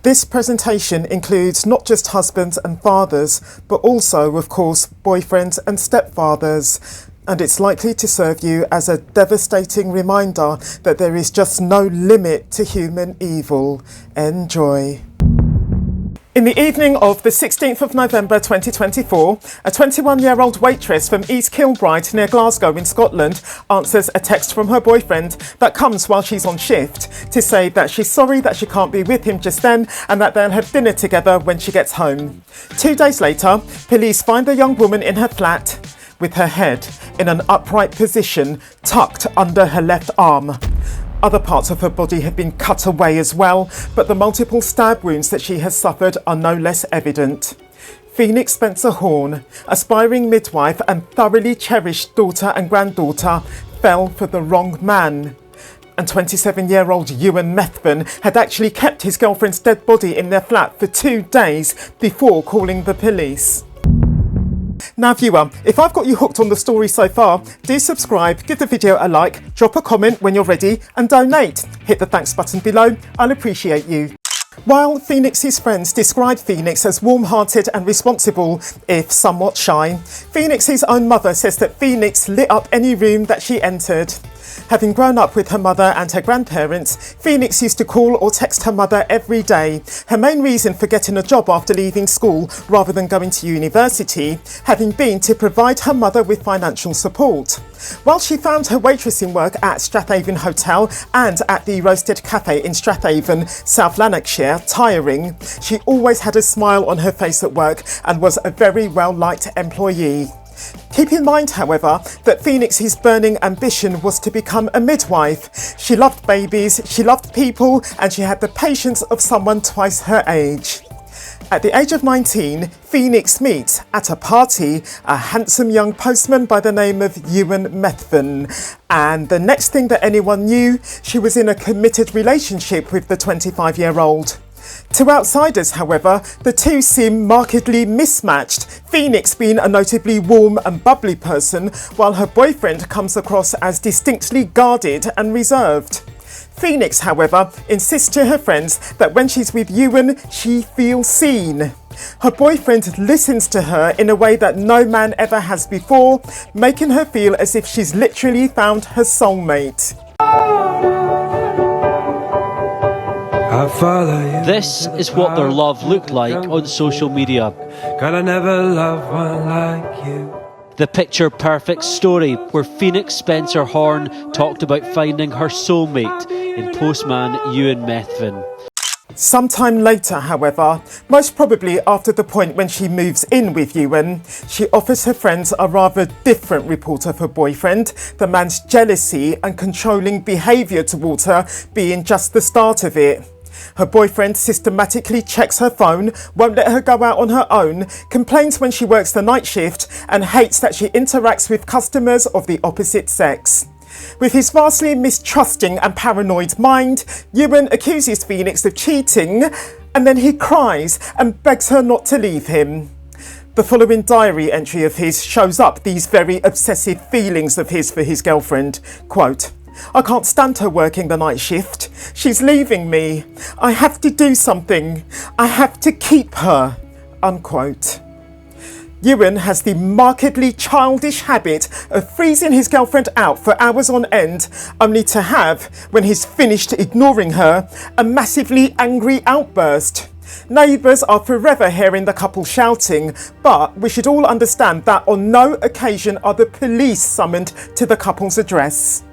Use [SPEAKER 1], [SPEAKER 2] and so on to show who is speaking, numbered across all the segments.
[SPEAKER 1] This presentation includes not just husbands and fathers, but also, of course, boyfriends and stepfathers. And it's likely to serve you as a devastating reminder that there is just no limit to human evil. Enjoy. In the evening of the 16th of November 2024, a 21-year-old waitress from East Kilbride near Glasgow in Scotland answers a text from her boyfriend that comes while she's on shift to say that she's sorry that she can't be with him just then and that they'll have dinner together when she gets home. 2 days later, police find the young woman in her flat with her head in an upright position tucked under her left arm. Other parts of her body have been cut away as well, but the multiple stab wounds that she has suffered are no less evident. Phoenix Spencer Horn, aspiring midwife and thoroughly cherished daughter and granddaughter, fell for the wrong man. And 27-year-old Ewan Methven had actually kept his girlfriend's dead body in their flat for 2 days before calling the police. Now viewer, if I've got you hooked on the story so far, do subscribe, give the video a like, drop a comment when you're ready and donate. Hit the thanks button below, I'll appreciate you. While Phoenix's friends describe Phoenix as warm-hearted and responsible, if somewhat shy, Phoenix's own mother says that Phoenix lit up any room that she entered. Having grown up with her mother and her grandparents, Phoenix used to call or text her mother every day. Her main reason for getting a job after leaving school rather than going to university having been to provide her mother with financial support. While she found her waitressing work at Strathaven Hotel and at the Roasted Cafe in Strathaven, South Lanarkshire, tiring, she always had a smile on her face at work and was a very well-liked employee. Keep in mind, however, that Phoenix's burning ambition was to become a midwife. She loved babies, she loved people, and she had the patience of someone twice her age. At the age of 19, Phoenix meets, at a party, a handsome young postman by the name of Ewan Methven. And the next thing that anyone knew, she was in a committed relationship with the 25-year-old. To outsiders, however, the two seem markedly mismatched, Phoenix being a notably warm and bubbly person, while her boyfriend comes across as distinctly guarded and reserved. Phoenix, however, insists to her friends that when she's with Ewan, she feels seen. Her boyfriend listens to her in a way that no man ever has before, making her feel as if she's literally found her soulmate.
[SPEAKER 2] This is what their love looked like on social media.
[SPEAKER 3] God, I never loved one like you.
[SPEAKER 2] The picture-perfect story where Phoenix Spencer Horn talked about finding her soulmate in postman Ewan Methven.
[SPEAKER 1] Sometime later, however, most probably after the point when she moves in with Ewan, she offers her friends a rather different report of her boyfriend, the man's jealousy and controlling behaviour towards her being just the start of it. Her boyfriend systematically checks her phone, won't let her go out on her own, complains when she works the night shift, and hates that she interacts with customers of the opposite sex. With his vastly mistrusting and paranoid mind, Ewan accuses Phoenix of cheating, and then he cries and begs her not to leave him. The following diary entry of his shows up these very obsessive feelings of his for his girlfriend. Quote, "I can't stand her working the night shift. She's leaving me. I have to do something. I have to keep her." Unquote. Ewan has the markedly childish habit of freezing his girlfriend out for hours on end, only to have, when he's finished ignoring her, a massively angry outburst. Neighbours are forever hearing the couple shouting, but we should all understand that on no occasion are the police summoned to the couple's address.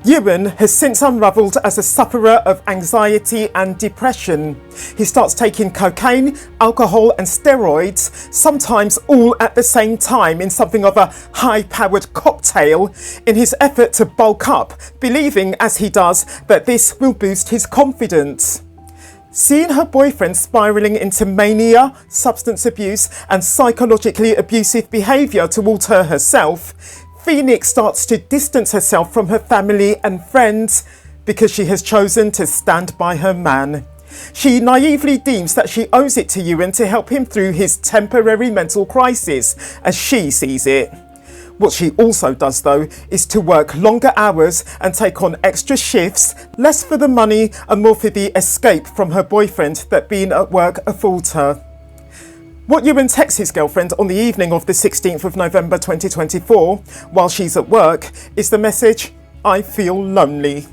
[SPEAKER 1] Ewan has since unravelled as a sufferer of anxiety and depression. He starts taking cocaine, alcohol and steroids, sometimes all at the same time in something of a high-powered cocktail, in his effort to bulk up, believing, as he does, that this will boost his confidence. Seeing her boyfriend spiralling into mania, substance abuse and psychologically abusive behaviour towards her herself, Phoenix starts to distance herself from her family and friends because she has chosen to stand by her man. She naively deems that she owes it to Ewan to help him through his temporary mental crisis, as she sees it. What she also does though is to work longer hours and take on extra shifts, less for the money and more for the escape from her boyfriend that being at work affords her. What Ewan texts his girlfriend on the evening of the 16th of November 2024 while she's at work is the message, "I feel lonely."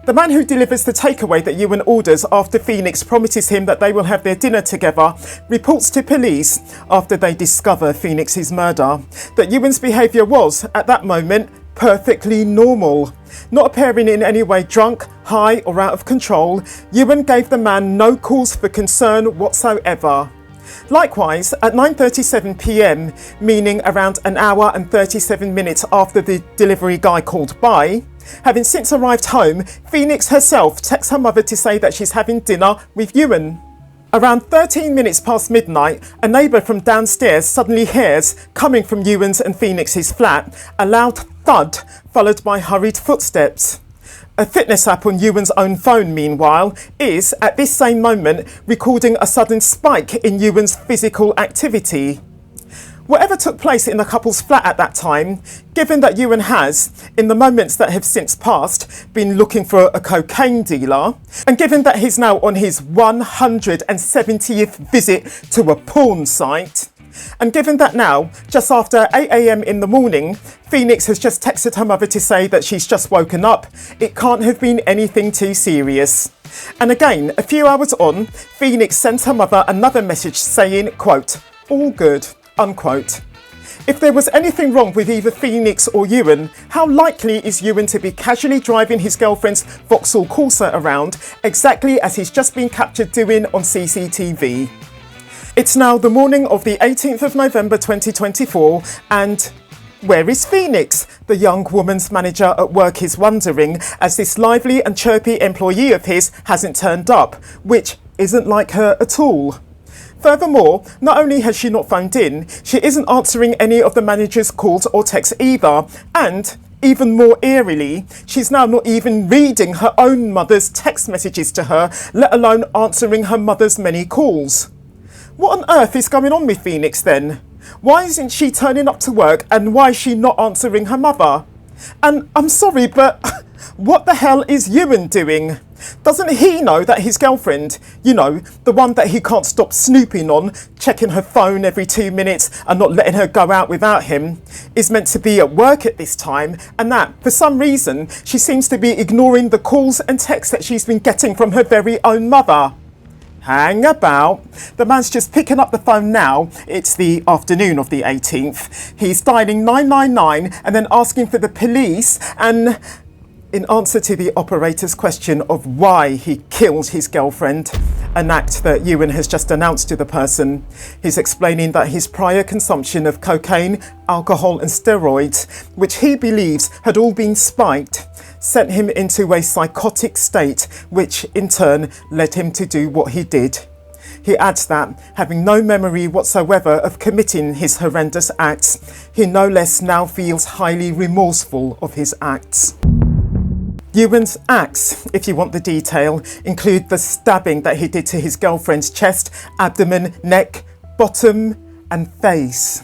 [SPEAKER 1] The man who delivers the takeaway that Ewan orders after Phoenix promises him that they will have their dinner together reports to police after they discover Phoenix's murder that Ewan's behaviour was, at that moment, perfectly normal. Not appearing in any way drunk, high or out of control, Ewan gave the man no cause for concern whatsoever. Likewise, at 9:37 p.m, meaning around an hour and 37 minutes after the delivery guy called by, having since arrived home, Phoenix herself texts her mother to say that she's having dinner with Ewan. Around 13 minutes past midnight, a neighbour from downstairs suddenly hears, coming from Ewan's and Phoenix's flat, a loud thud followed by hurried footsteps. A fitness app on Ewan's own phone, meanwhile, is, at this same moment, recording a sudden spike in Ewan's physical activity. Whatever took place in the couple's flat at that time, given that Ewan has, in the moments that have since passed, been looking for a cocaine dealer, and given that he's now on his 170th visit to a porn site, and given that now, just after 8 a.m. in the morning, Phoenix has just texted her mother to say that she's just woken up, it can't have been anything too serious. And again, a few hours on, Phoenix sends her mother another message saying, quote, "all good," unquote. If there was anything wrong with either Phoenix or Ewan, how likely is Ewan to be casually driving his girlfriend's Vauxhall Corsa around exactly as he's just been captured doing on CCTV? It's now the morning of the 18th of November 2024 and where is Phoenix? The young woman's manager at work is wondering as this lively and chirpy employee of his hasn't turned up, which isn't like her at all. Furthermore, not only has she not phoned in, she isn't answering any of the manager's calls or texts either, and even more eerily, she's now not even reading her own mother's text messages to her, let alone answering her mother's many calls. What on earth is going on with Phoenix then? Why isn't she turning up to work and why is she not answering her mother? And I'm sorry, but what the hell is Ewan doing? Doesn't he know that his girlfriend, you know, the one that he can't stop snooping on, checking her phone every 2 minutes and not letting her go out without him, is meant to be at work at this time, and that, for some reason, she seems to be ignoring the calls and texts that she's been getting from her very own mother? Hang about. The man's just picking up the phone now. It's the afternoon of the 18th. He's dialing 999 and then asking for the police, and in answer to the operator's question of why he killed his girlfriend, an act that Ewan has just announced to the person, he's explaining that his prior consumption of cocaine, alcohol and steroids, which he believes had all been spiked, sent him into a psychotic state, which in turn led him to do what he did. He adds that, having no memory whatsoever of committing his horrendous acts, he no less now feels highly remorseful of his acts. Ewan's acts, if you want the detail, include the stabbing that he did to his girlfriend's chest, abdomen, neck, bottom and face.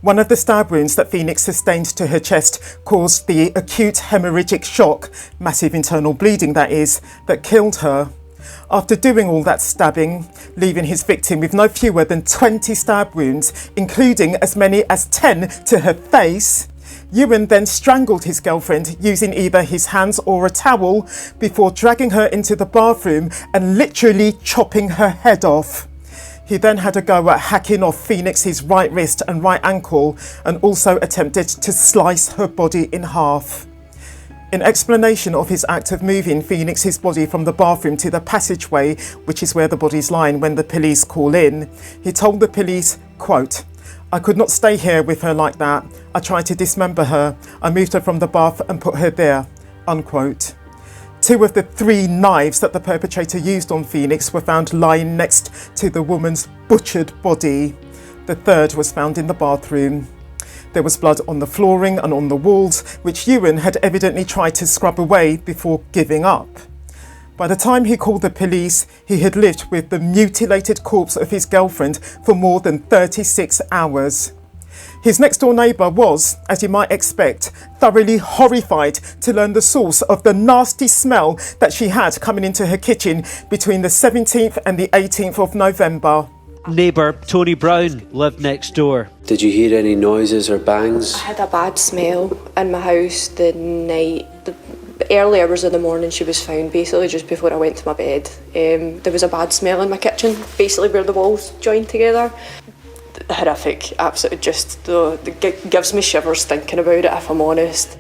[SPEAKER 1] One of the stab wounds that Phoenix sustained to her chest caused the acute hemorrhagic shock, massive internal bleeding that is, that killed her. After doing all that stabbing, leaving his victim with no fewer than 20 stab wounds, including as many as 10 to her face, Ewan then strangled his girlfriend using either his hands or a towel before dragging her into the bathroom and literally chopping her head off. He then had a go at hacking off Phoenix's right wrist and right ankle and also attempted to slice her body in half. In explanation of his act of moving Phoenix's body from the bathroom to the passageway, which is where the body's lying when the police call in, he told the police, quote, "I could not stay here with her like that. I tried to dismember her. I moved her from the bath and put her there," unquote. 2 of the 3 knives that the perpetrator used on Phoenix were found lying next to the woman's butchered body. The 3rd was found in the bathroom. There was blood on the flooring and on the walls, which Ewan had evidently tried to scrub away before giving up. By the time he called the police, he had lived with the mutilated corpse of his girlfriend for more than 36 hours. His next-door neighbour was, as you might expect, thoroughly horrified to learn the source of the nasty smell that she had coming into her kitchen between the 17th and the 18th of November.
[SPEAKER 2] Neighbour Tony Brown lived next door.
[SPEAKER 4] Did you hear any noises or bangs?
[SPEAKER 5] I had a bad smell in my house the night, the early hours of the morning she was found, basically just before I went to my bed. There was a bad smell in my kitchen, basically where the walls joined together. Horrific, absolutely, just gives me shivers thinking about it, if I'm honest.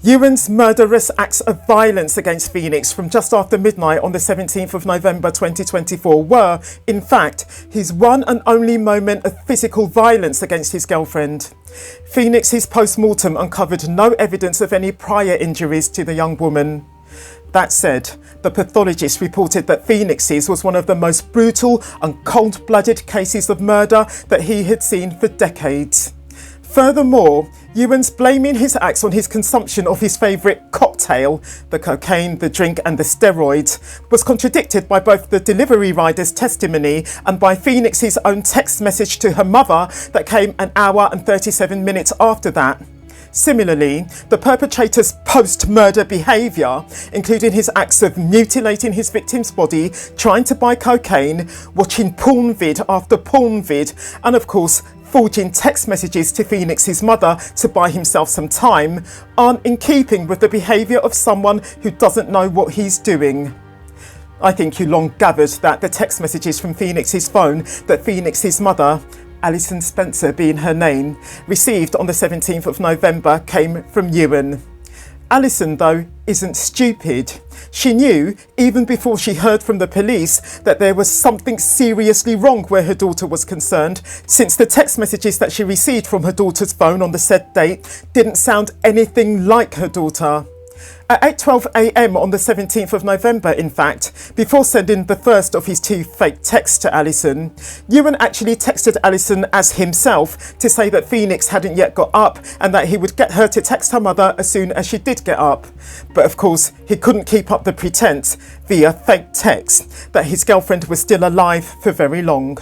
[SPEAKER 1] Ewan's murderous acts of violence against Phoenix from just after midnight on the 17th of November 2024 were, in fact, his one and only moment of physical violence against his girlfriend. Phoenix's post-mortem uncovered no evidence of any prior injuries to the young woman. That said, the pathologist reported that Phoenix's was one of the most brutal and cold-blooded cases of murder that he had seen for decades. Furthermore, Ewan's blaming his acts on his consumption of his favourite cocktail, the cocaine, the drink and the steroids, was contradicted by both the delivery rider's testimony and by Phoenix's own text message to her mother that came an hour and 37 minutes after that. Similarly, the perpetrator's post-murder behaviour, including his acts of mutilating his victim's body, trying to buy cocaine, watching porn vid after porn vid, and of course, forging text messages to Phoenix's mother to buy himself some time, aren't in keeping with the behaviour of someone who doesn't know what he's doing. I think you long gathered that the text messages from Phoenix's phone that Phoenix's mother, Alison Spencer being her name, received on the 17th of November came from Ewan. Alison, though, isn't stupid. She knew, even before she heard from the police, that there was something seriously wrong where her daughter was concerned, since the text messages that she received from her daughter's phone on the said date didn't sound anything like her daughter. At 8:12 a.m. on the 17th of November, in fact, before sending the first of his two fake texts to Alison, Ewan actually texted Alison as himself to say that Phoenix hadn't yet got up and that he would get her to text her mother as soon as she did get up. But of course, he couldn't keep up the pretense, via fake text, that his girlfriend was still alive for very long.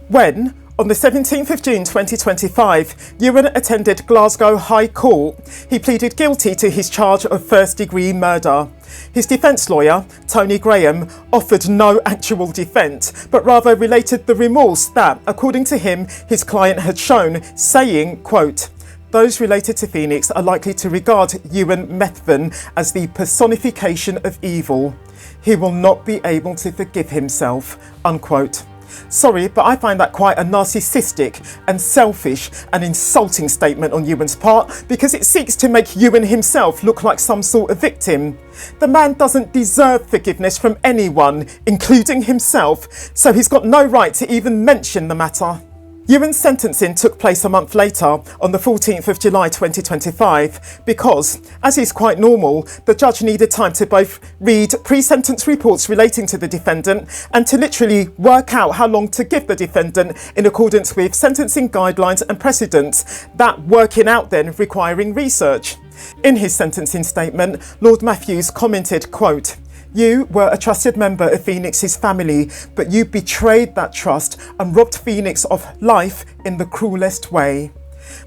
[SPEAKER 1] When, on the 17th of June 2025, Ewan attended Glasgow High Court. He pleaded guilty to his charge of first-degree murder. His defence lawyer, Tony Graham, offered no actual defence, but rather related the remorse that, according to him, his client had shown, saying, quote, "Those related to Phoenix are likely to regard Ewan Methven as the personification of evil. He will not be able to forgive himself," unquote. Sorry, but I find that quite a narcissistic and selfish and insulting statement on Ewan's part, because it seeks to make Ewan himself look like some sort of victim. The man doesn't deserve forgiveness from anyone, including himself, so he's got no right to even mention the matter. Ewan's sentencing took place a month later, on the 14th of July 2025, because, as is quite normal, the judge needed time to both read pre-sentence reports relating to the defendant and to literally work out how long to give the defendant in accordance with sentencing guidelines and precedents, that working out then requiring research. In his sentencing statement, Lord Matthews commented, quote, "You were a trusted member of Phoenix's family, but you betrayed that trust and robbed Phoenix of life in the cruelest way.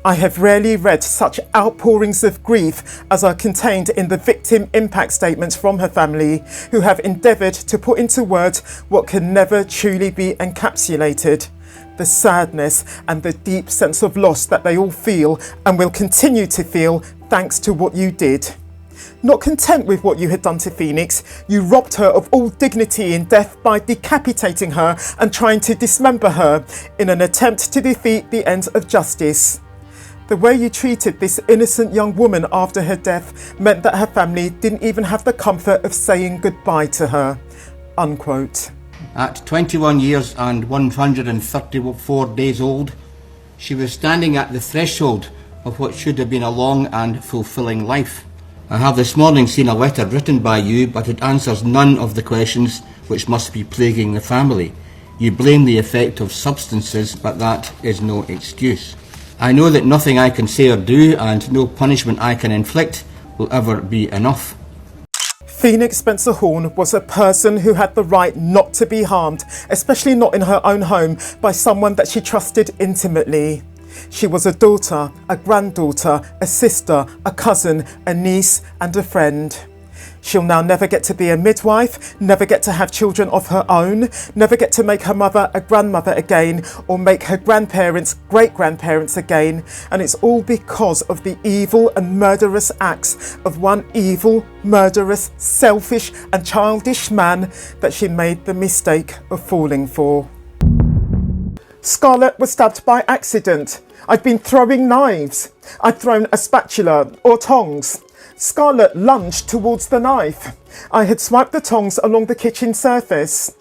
[SPEAKER 1] I have rarely read such outpourings of grief as are contained in the victim impact statements from her family, who have endeavoured to put into words what can never truly be encapsulated. The sadness and the deep sense of loss that they all feel and will continue to feel thanks to what you did. Not content with what you had done to Phoenix, you robbed her of all dignity in death by decapitating her and trying to dismember her in an attempt to defeat the ends of justice. The way you treated this innocent young woman after her death meant that her family didn't even have the comfort of saying goodbye to her," unquote.
[SPEAKER 6] At 21 years and 134 days old, she was standing at the threshold of what should have been a long and fulfilling life. I have this morning seen a letter written by you, but it answers none of the questions which must be plaguing the family. You blame the effect of substances, but that is no excuse. I know that nothing I can say or do, and no punishment I can inflict, will ever be enough.
[SPEAKER 1] Phoenix Spencer Horn was a person who had the right not to be harmed, especially not in her own home, by someone that she trusted intimately. She was a daughter, a granddaughter, a sister, a cousin, a niece and a friend. She'll now never get to be a midwife, never get to have children of her own, never get to make her mother a grandmother again, or make her grandparents great-grandparents again. And it's all because of the evil and murderous acts of one evil, murderous, selfish and childish man that she made the mistake of falling for. Scarlett was stabbed by accident. I'd been throwing knives. I'd thrown a spatula or tongs. Scarlett lunged towards the knife. I had swiped the tongs along the kitchen surface.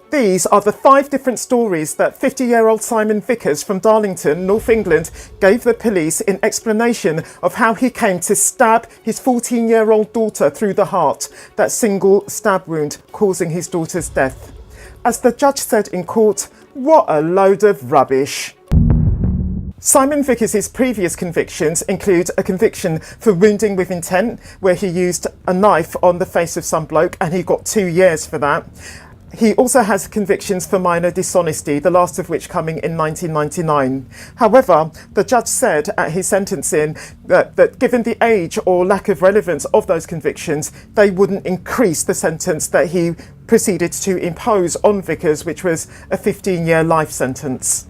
[SPEAKER 1] These are the 5 different stories that 50-year-old Simon Vickers from Darlington, North England, gave the police in explanation of how he came to stab his 14-year-old daughter through the heart, that single stab wound causing his daughter's death. As the judge said in court, what a load of rubbish. Simon Vickers' previous convictions include a conviction for wounding with intent, where he used a knife on the face of some bloke and he got 2 years for that. He also has convictions for minor dishonesty, the last of which coming in 1999. However, the judge said at his sentencing that given the age or lack of relevance of those convictions, they wouldn't increase the sentence that he proceeded to impose on Vickers, which was a 15-year life sentence.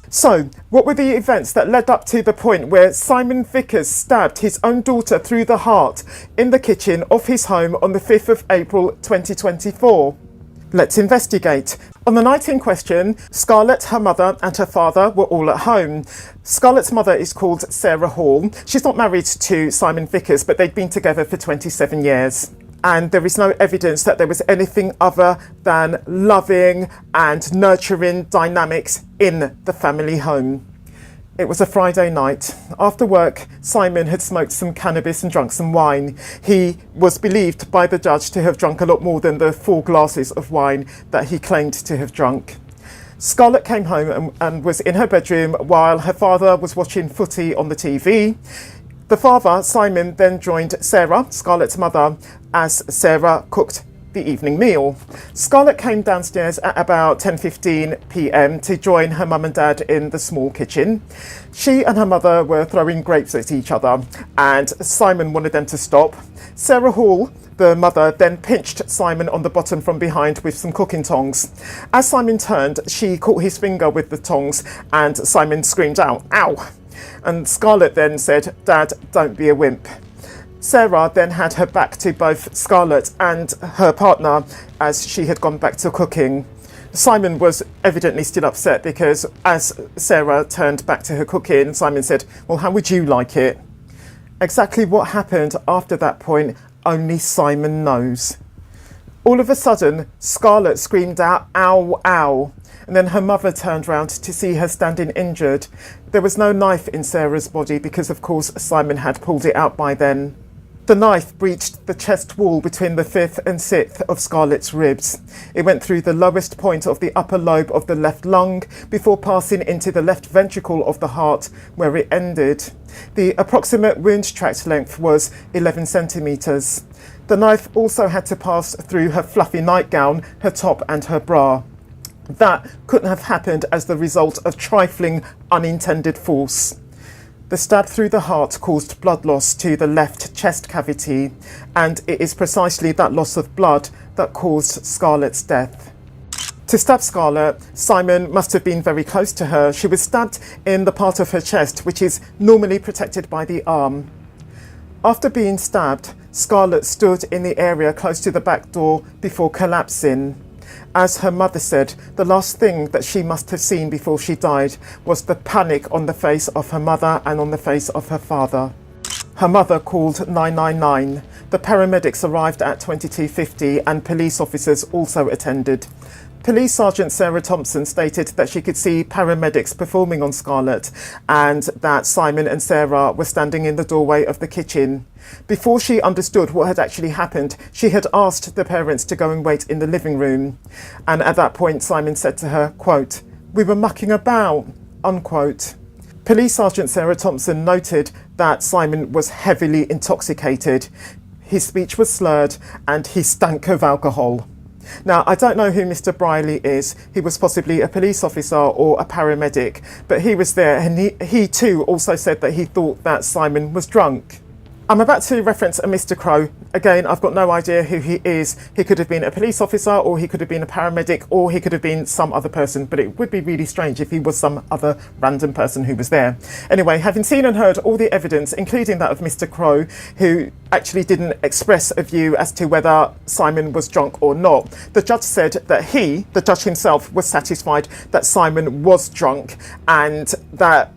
[SPEAKER 1] So, what were the events that led up to the point where Simon Vickers stabbed his own daughter through the heart in the kitchen of his home on the 5th of April 2024? Let's investigate. On the night in question, Scarlett, her mother and her father were all at home. Scarlett's mother is called Sarah Hall. She's not married to Simon Vickers, but they'd been together for 27 years. And there is no evidence that there was anything other than loving and nurturing dynamics in the family home. It was a Friday night. After work, Simon had smoked some cannabis and drunk some wine. He was believed by the judge to have drunk a lot more than the 4 glasses of wine that he claimed to have drunk. Scarlett came home and was in her bedroom while her father was watching footy on the TV. The father, Simon, then joined Sarah, Scarlett's mother, as Sarah cooked the evening meal. Scarlett came downstairs at about 10:15 p.m. to join her mum and dad in the small kitchen. She and her mother were throwing grapes at each other, and Simon wanted them to stop. Sarah Hall, the mother, then pinched Simon on the bottom from behind with some cooking tongs. As Simon turned, she caught his finger with the tongs, and Simon screamed out, "Ow!" And Scarlett then said, "Dad, don't be a wimp." Sarah then had her back to both Scarlett and her partner as she had gone back to cooking. Simon was evidently still upset because as Sarah turned back to her cooking, Simon said, "Well, how would you like it?" Exactly what happened after that point, only Simon knows. All of a sudden, Scarlett screamed out, "Ow, ow." And then her mother turned round to see her standing injured. There was no knife in Sarah's body because, of course, Simon had pulled it out by then. The knife breached the chest wall between the 5th and 6th of Scarlett's ribs. It went through the lowest point of the upper lobe of the left lung before passing into the left ventricle of the heart, where it ended. The approximate wound tract length was 11 centimetres. The knife also had to pass through her fluffy nightgown, her top and her bra. That couldn't have happened as the result of trifling, unintended force. The stab through the heart caused blood loss to the left chest cavity, and it is precisely that loss of blood that caused Scarlett's death. To stab Scarlett, Simon must have been very close to her. She was stabbed in the part of her chest which is normally protected by the arm. After being stabbed, Scarlett stood in the area close to the back door before collapsing. As her mother said, the last thing that she must have seen before she died was the panic on the face of her mother and on the face of her father. Her mother called 999. The paramedics arrived at 22:50 and police officers also attended. Police Sergeant Sarah Thompson stated that she could see paramedics performing on Scarlett and that Simon and Sarah were standing in the doorway of the kitchen. Before she understood what had actually happened, she had asked the parents to go and wait in the living room. And at that point, Simon said to her, quote, "We were mucking about," unquote. Police Sergeant Sarah Thompson noted that Simon was heavily intoxicated. His speech was slurred and he stank of alcohol. Now, I don't know who Mr. Briley is. He was possibly a police officer or a paramedic, but he was there, and he too also said that he thought that Simon was drunk. I'm about to reference a Mr. Crow. Again, I've got no idea who he is. He could have been a police officer, or he could have been a paramedic, or he could have been some other person, but it would be really strange if he was some other random person who was there. Anyway, having seen and heard all the evidence, including that of Mr. Crow, who actually didn't express a view as to whether Simon was drunk or not, the judge said that he, the judge himself, was satisfied that Simon was drunk, and that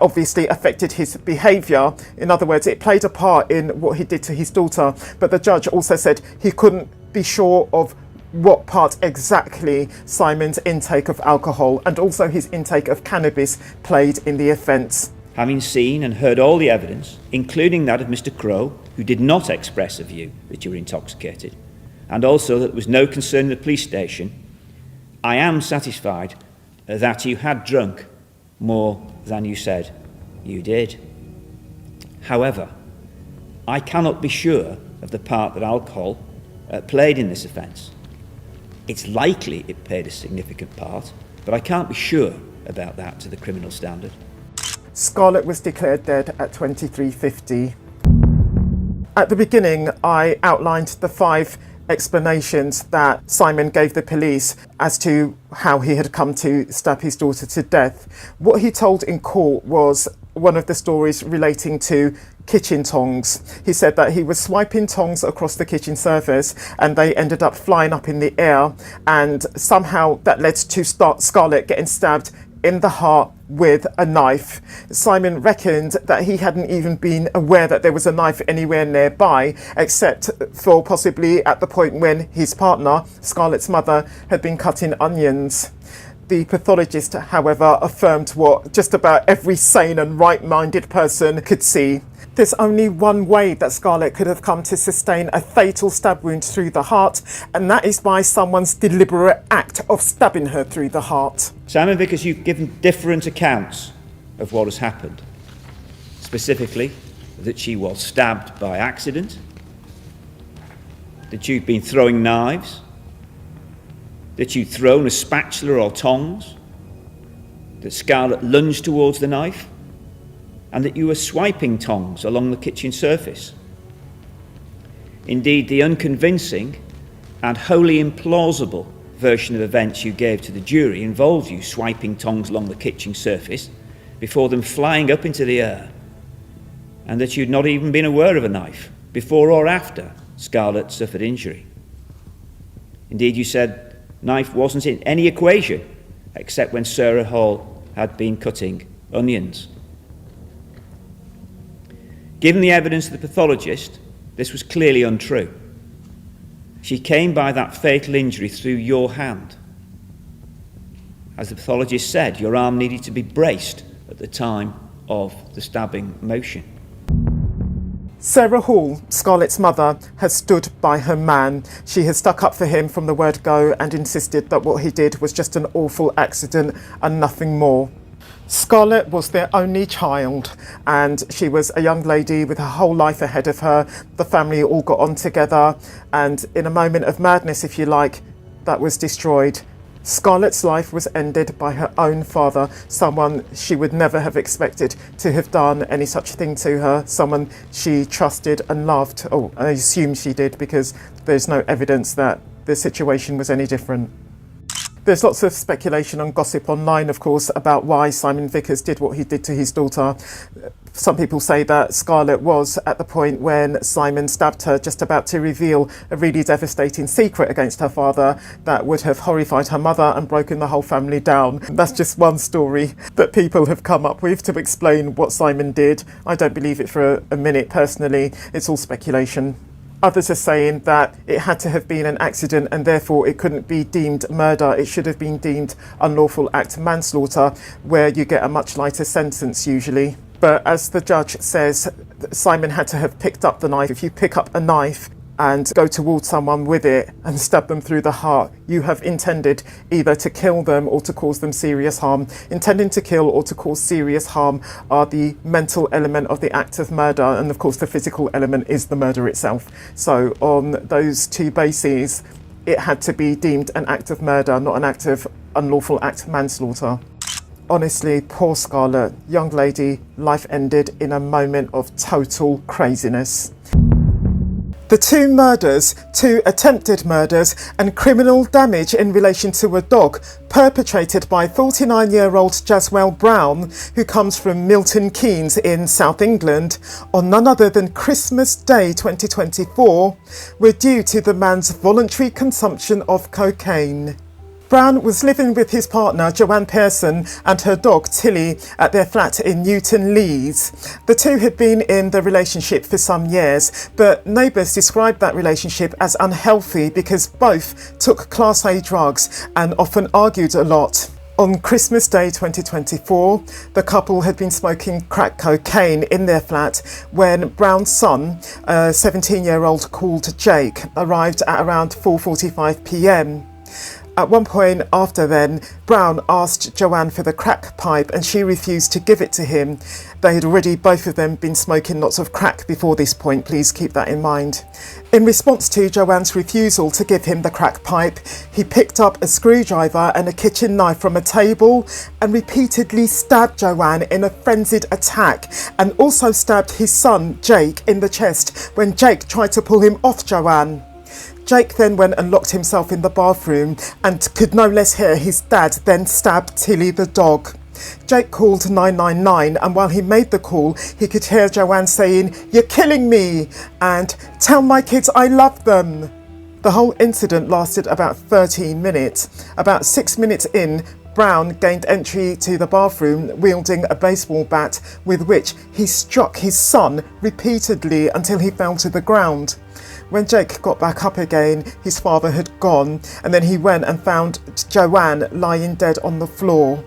[SPEAKER 1] obviously affected his behaviour. In other words, it played a part in what he did to his daughter. But the judge also said he couldn't be sure of what part exactly Simon's intake of alcohol and also his intake of cannabis played in the offence.
[SPEAKER 7] Having seen and heard all the evidence, including that of Mr. Crow, who did not express a view that you were intoxicated, and also that there was no concern in the police station, I am satisfied that you had drunk more than you said you did. However, I cannot be sure of the part that alcohol played in this offence. It's likely it played a significant part, but I can't be sure about that to the criminal standard.
[SPEAKER 1] Scarlett was declared dead at 23:50. At the beginning, I outlined the 5 explanations that Simon gave the police as to how he had come to stab his daughter to death. What he told in court was one of the stories relating to kitchen tongs. He said that he was swiping tongs across the kitchen surface and they ended up flying up in the air, and somehow that led to Scarlett getting stabbed in the heart with a knife. Simon reckoned that he hadn't even been aware that there was a knife anywhere nearby, except for possibly at the point when his partner, Scarlett's mother, had been cutting onions. The pathologist, however, affirmed what just about every sane and right-minded person could see. There's only one way that Scarlett could have come to sustain a fatal stab wound through the heart, and that is by someone's deliberate act of stabbing her through the heart.
[SPEAKER 7] Simon Vickers, you've given different accounts of what has happened. Specifically, that she was stabbed by accident, that you've been throwing knives, that you'd thrown a spatula or tongs, that Scarlett lunged towards the knife, and that you were swiping tongs along the kitchen surface. Indeed, the unconvincing and wholly implausible version of events you gave to the jury involved you swiping tongs along the kitchen surface before them flying up into the air, and that you'd not even been aware of a knife before or after Scarlett suffered injury. Indeed, you said knife wasn't in any equation except when Sarah Hall had been cutting onions. Given the evidence of the pathologist, this was clearly untrue. She came by that fatal injury through your hand. As the pathologist said, your arm needed to be braced at the time of the stabbing motion.
[SPEAKER 1] Sarah Hall, Scarlett's mother, has stood by her man. She has stuck up for him from the word go and insisted that what he did was just an awful accident and nothing more. Scarlett was their only child, and she was a young lady with her whole life ahead of her. The family all got on together, and in a moment of madness, if you like, that was destroyed. Scarlett's life was ended by her own father, someone she would never have expected to have done any such thing to her, someone she trusted and loved. Oh, I assume she did, because there's no evidence that the situation was any different. There's lots of speculation and gossip online, of course, about why Simon Vickers did what he did to his daughter. Some people say that Scarlett was, at the point when Simon stabbed her, just about to reveal a really devastating secret against her father that would have horrified her mother and broken the whole family down. That's just one story that people have come up with to explain what Simon did. I don't believe it for a minute, personally. It's all speculation. Others are saying that it had to have been an accident and therefore it couldn't be deemed murder. It should have been deemed unlawful act manslaughter, where you get a much lighter sentence usually. But as the judge says, Simon had to have picked up the knife. If you pick up a knife and go towards someone with it and stab them through the heart, you have intended either to kill them or to cause them serious harm. Intending to kill or to cause serious harm are the mental element of the act of murder, and of course the physical element is the murder itself. So on those two bases, it had to be deemed an act of murder, not an act of unlawful act manslaughter. Honestly, poor Scarlett, young lady, life ended in a moment of total craziness. The two murders, two attempted murders and criminal damage in relation to a dog perpetrated by 49-year-old Jazwell Brown, who comes from Milton Keynes in South England, on none other than Christmas Day 2024, were due to the man's voluntary consumption of cocaine. Brown was living with his partner Joanne Pearson and her dog Tilly at their flat in Newton Lees. The two had been in the relationship for some years, but neighbours described that relationship as unhealthy because both took Class A drugs and often argued a lot. On Christmas Day 2024, the couple had been smoking crack cocaine in their flat when Brown's son, a 17-year-old called Jake, arrived at around 4:45 p.m. At one point after then, Brown asked Joanne for the crack pipe and she refused to give it to him. They had already, both of them, been smoking lots of crack before this point, please keep that in mind. In response to Joanne's refusal to give him the crack pipe, he picked up a screwdriver and a kitchen knife from a table and repeatedly stabbed Joanne in a frenzied attack, and also stabbed his son, Jake, in the chest when Jake tried to pull him off Joanne. Jake then went and locked himself in the bathroom and could no less hear his dad then stab Tilly the dog. Jake called 999 and while he made the call, he could hear Joanne saying, "You're killing me," and "Tell my kids I love them." The whole incident lasted about 13 minutes. About 6 minutes in, Brown gained entry to the bathroom wielding a baseball bat with which he struck his son repeatedly until he fell to the ground. When Jake got back up again, his father had gone, and then he went and found Joanne lying dead on the floor.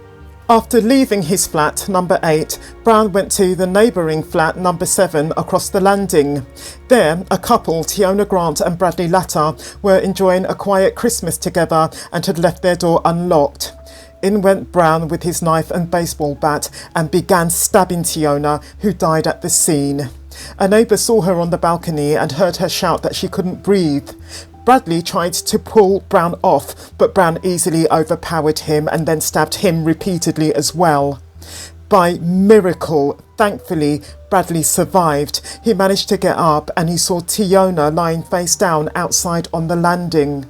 [SPEAKER 1] After leaving his flat, number 8, Brown went to the neighbouring flat, number 7, across the landing. There, a couple, Tiona Grant and Bradley Latta, were enjoying a quiet Christmas together and had left their door unlocked. In went Brown with his knife and baseball bat and began stabbing Tiona, who died at the scene. A neighbour saw her on the balcony and heard her shout that she couldn't breathe. Bradley tried to pull Brown off, but Brown easily overpowered him and then stabbed him repeatedly as well. By miracle, thankfully, Bradley survived. He managed to get up and he saw Tiona lying face down outside on the landing.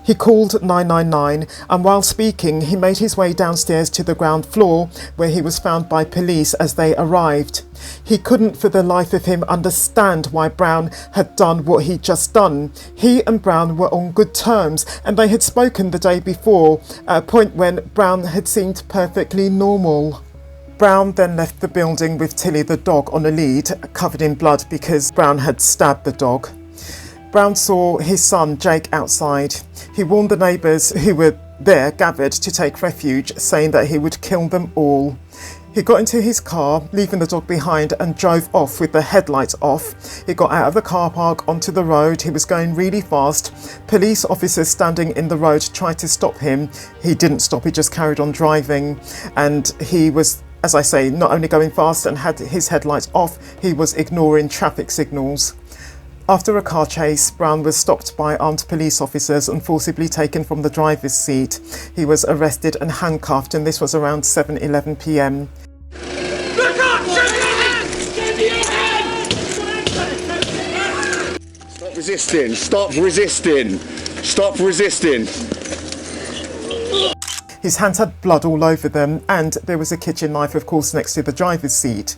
[SPEAKER 1] He called 999 and while speaking he made his way downstairs to the ground floor where he was found by police as they arrived. He couldn't for the life of him understand why Brown had done what he'd just done. He and Brown were on good terms and they had spoken the day before, at a point when Brown had seemed perfectly normal. Brown then left the building with Tilly the dog on a lead, covered in blood because Brown had stabbed the dog. Brown saw his son Jake outside. He warned the neighbours who were there gathered to take refuge, saying that he would kill them all. He got into his car, leaving the dog behind, and drove off with the headlights off. He got out of the car park onto the road. He was going really fast. Police officers standing in the road tried to stop him. He didn't stop, he just carried on driving. And he was, as I say, not only going fast and had his headlights off, he was ignoring traffic signals. After a car chase, Brown was stopped by armed police officers and forcibly taken from the driver's seat. He was arrested and handcuffed, and this was around 7:11 p.m.
[SPEAKER 8] Look up! Shoot your hands! Shoot your hands!
[SPEAKER 9] Stop resisting! Stop resisting! Stop resisting!
[SPEAKER 1] His hands had blood all over them and there was a kitchen knife, of course, next to the driver's seat.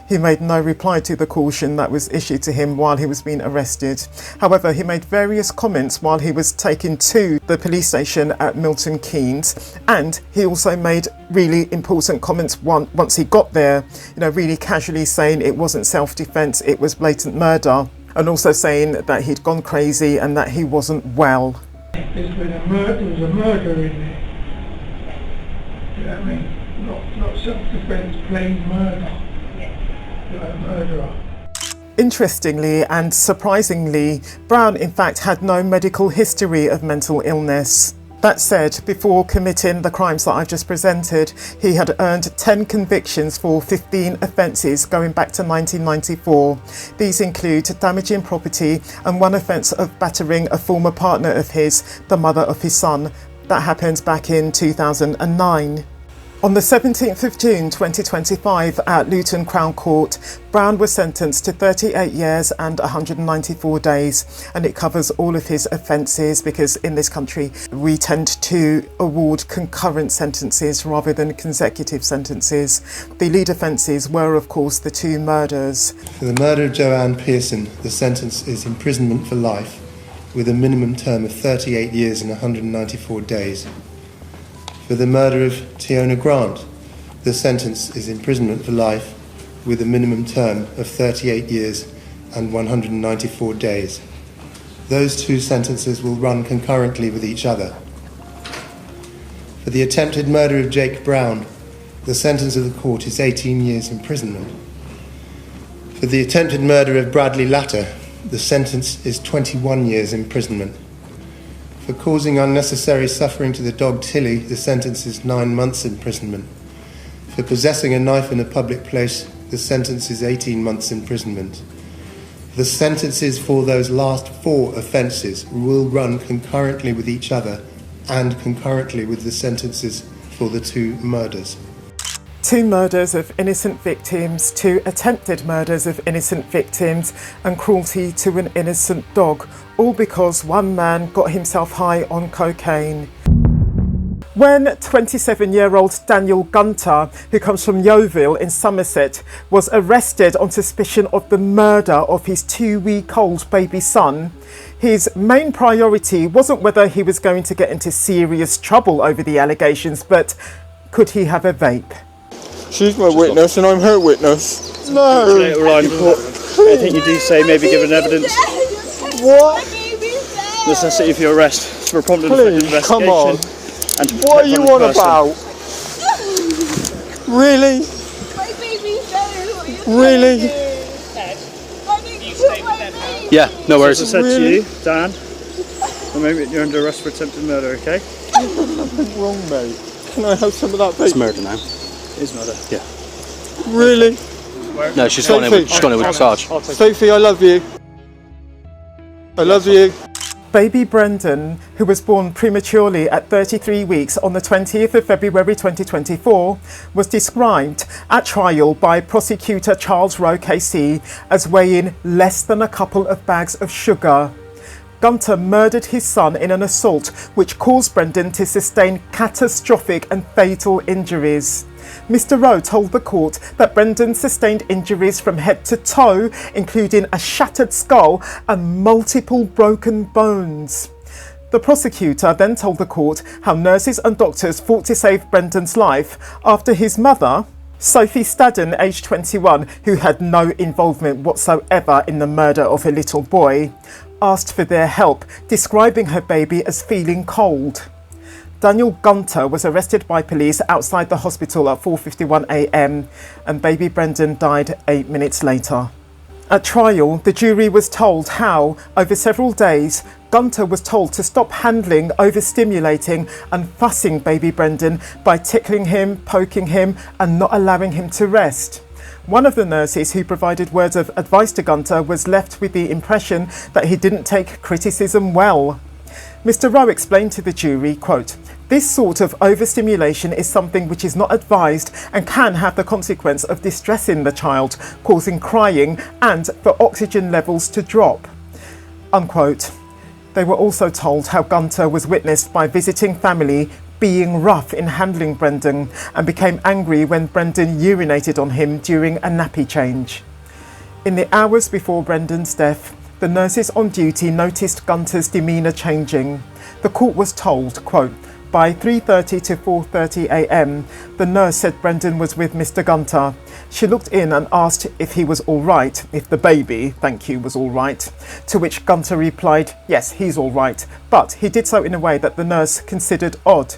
[SPEAKER 1] He made no reply to the caution that was issued to him while he was being arrested. However, he made various comments while he was taken to the police station at Milton Keynes, and he also made really important comments once he got there, really casually saying it wasn't self-defence, it was blatant murder, and also saying that he'd gone crazy and that he wasn't well.
[SPEAKER 8] There's been a murder in there. You know what I mean? Not self-defence, plain murder. You're a murderer.
[SPEAKER 1] Interestingly and surprisingly, Brown in fact had no medical history of mental illness. That said, before committing the crimes that I've just presented, he had earned 10 convictions for 15 offences going back to 1994. These include damaging property and one offence of battering a former partner of his, the mother of his son. That happened back in 2009. On the 17th of June 2025 at Luton Crown Court, Brown was sentenced to 38 years and 194 days, and it covers all of his offences because in this country we tend to award concurrent sentences rather than consecutive sentences. The lead offences were of course the 2 murders.
[SPEAKER 10] For the murder of Joanne Pearson, the sentence is imprisonment for life with a minimum term of 38 years and 194 days. For the murder of Tiona Grant, the sentence is imprisonment for life with a minimum term of 38 years and 194 days. Those 2 sentences will run concurrently with each other. For the attempted murder of Jake Brown, the sentence of the court is 18 years imprisonment. For the attempted murder of Bradley Latter, the sentence is 21 years imprisonment. For causing unnecessary suffering to the dog Tilly, the sentence is 9 months imprisonment. For possessing a knife in a public place, the sentence is 18 months imprisonment. The sentences for those last 4 offences will run concurrently with each other and concurrently with the sentences for the 2 murders.
[SPEAKER 1] 2 murders of innocent victims, 2 attempted murders of innocent victims, and cruelty to an innocent dog, all because one man got himself high on cocaine. When 27-year-old Daniel Gunter, who comes from Yeovil in Somerset, was arrested on suspicion of the murder of his 2-week-old baby son, his main priority wasn't whether he was going to get into serious trouble over the allegations, but could he have a vape?
[SPEAKER 11] She's my witness and I'm her witness. No!
[SPEAKER 12] Later on, anything you do say may be given evidence.
[SPEAKER 11] What?
[SPEAKER 12] Necessity for your arrest for prompt and effective investigation.
[SPEAKER 11] Come on.
[SPEAKER 12] And
[SPEAKER 11] what are you on about? Really?
[SPEAKER 13] My baby's dead.
[SPEAKER 11] Really?
[SPEAKER 12] Yeah, no worries. As I said
[SPEAKER 11] Really?
[SPEAKER 12] to you, Dan, you're under arrest for attempted murder, okay?
[SPEAKER 11] There's nothing wrong, mate. Can I have some of that vape?
[SPEAKER 12] It's murder now. It is murder. Yeah.
[SPEAKER 11] Really?
[SPEAKER 12] No, she's gone in with charge.
[SPEAKER 11] Sophie, I love you. I love you.
[SPEAKER 1] Baby Brendan, who was born prematurely at 33 weeks on the 20th of February 2024, was described at trial by prosecutor Charles Rowe KC as weighing less than a couple of bags of sugar. Gunter murdered his son in an assault which caused Brendan to sustain catastrophic and fatal injuries. Mr. Rowe told the court that Brendan sustained injuries from head to toe, including a shattered skull and multiple broken bones. The prosecutor then told the court how nurses and doctors fought to save Brendan's life after his mother, Sophie Stadden, aged 21, who had no involvement whatsoever in the murder of her little boy, asked for their help, describing her baby as feeling cold. Daniel Gunter was arrested by police outside the hospital at 4:51 a.m. and baby Brendan died 8 minutes later. At trial, the jury was told how, over several days, Gunter was told to stop handling, overstimulating and fussing baby Brendan by tickling him, poking him and not allowing him to rest. One of the nurses who provided words of advice to Gunter was left with the impression that he didn't take criticism well. Mr. Rowe explained to the jury, quote, "This sort of overstimulation is something which is not advised and can have the consequence of distressing the child, causing crying and for oxygen levels to drop." Unquote. They were also told how Gunter was witnessed by visiting family being rough in handling Brendan and became angry when Brendan urinated on him during a nappy change. In the hours before Brendan's death, the nurses on duty noticed Gunter's demeanour changing. The court was told, quote, "By 3:30 to 4:30 a.m, the nurse said Brendan was with Mr. Gunter. She looked in and asked if he was all right, if the baby, thank you, was all right. To which Gunter replied, yes, he's all right, but he did so in a way that the nurse considered odd.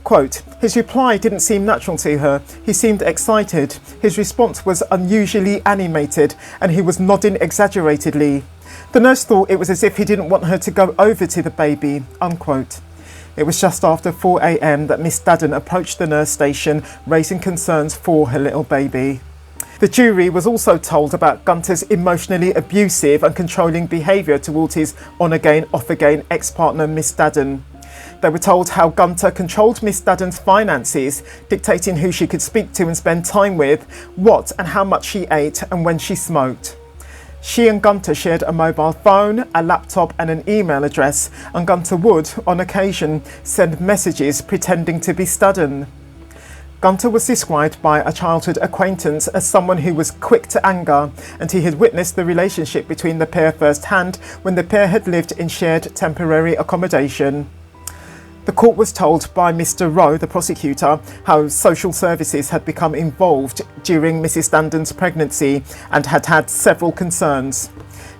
[SPEAKER 1] Quote, "His reply didn't seem natural to her. He seemed excited. His response was unusually animated and he was nodding exaggeratedly. The nurse thought it was as if he didn't want her to go over to the baby." Unquote. It was just after 4 a.m. that Miss Dadden approached the nurse station, raising concerns for her little baby. The jury was also told about Gunter's emotionally abusive and controlling behaviour towards his on-again, off-again ex-partner Miss Dadden. They were told how Gunter controlled Miss Dadden's finances, dictating who she could speak to and spend time with, what and how much she ate and when she smoked. She and Gunter shared a mobile phone, a laptop and an email address, and Gunter would, on occasion, send messages pretending to be Dadden. Gunter was described by a childhood acquaintance as someone who was quick to anger, and he had witnessed the relationship between the pair firsthand when the pair had lived in shared temporary accommodation. The court was told by Mr. Rowe, the prosecutor, how social services had become involved during Mrs. Dadden's pregnancy and had had several concerns.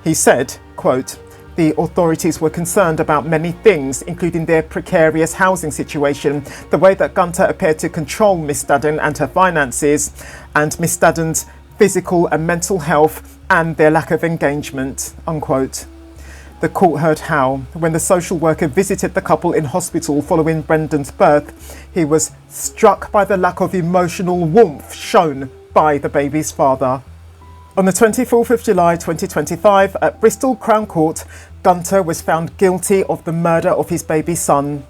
[SPEAKER 1] He said, quote, "The authorities were concerned about many things, including their precarious housing situation, the way that Gunter appeared to control Miss Dadden and her finances, and Miss Dadden's physical and mental health, and their lack of engagement," unquote. The court heard how, when the social worker visited the couple in hospital following Brendan's birth, he was struck by the lack of emotional warmth shown by the baby's father. On the 24th of July 2025, at Bristol Crown Court, Gunter was found guilty of the murder of his baby son.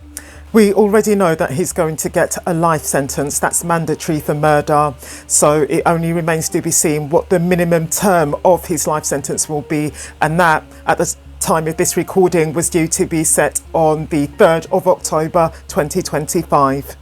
[SPEAKER 1] We already know that he's going to get a life sentence. That's mandatory for murder. So it only remains to be seen what the minimum term of his life sentence will be. And that, at the time of this recording, was due to be set on the 3rd of October 2025.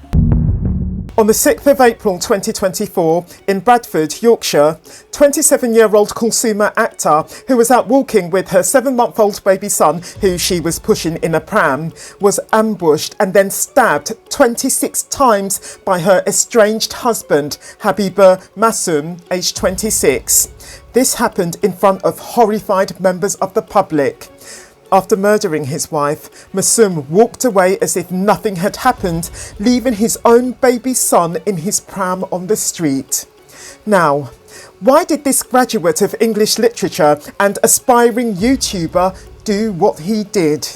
[SPEAKER 1] On the 6th of April 2024, in Bradford, Yorkshire, 27-year-old Kulsuma Akhtar, who was out walking with her 7-month-old baby son, who she was pushing in a pram, was ambushed and then stabbed 26 times by her estranged husband, Habibur Masum, aged 26. This happened in front of horrified members of the public. After murdering his wife, Masum walked away as if nothing had happened, leaving his own baby son in his pram on the street. Now, why did this graduate of English literature and aspiring YouTuber do what he did?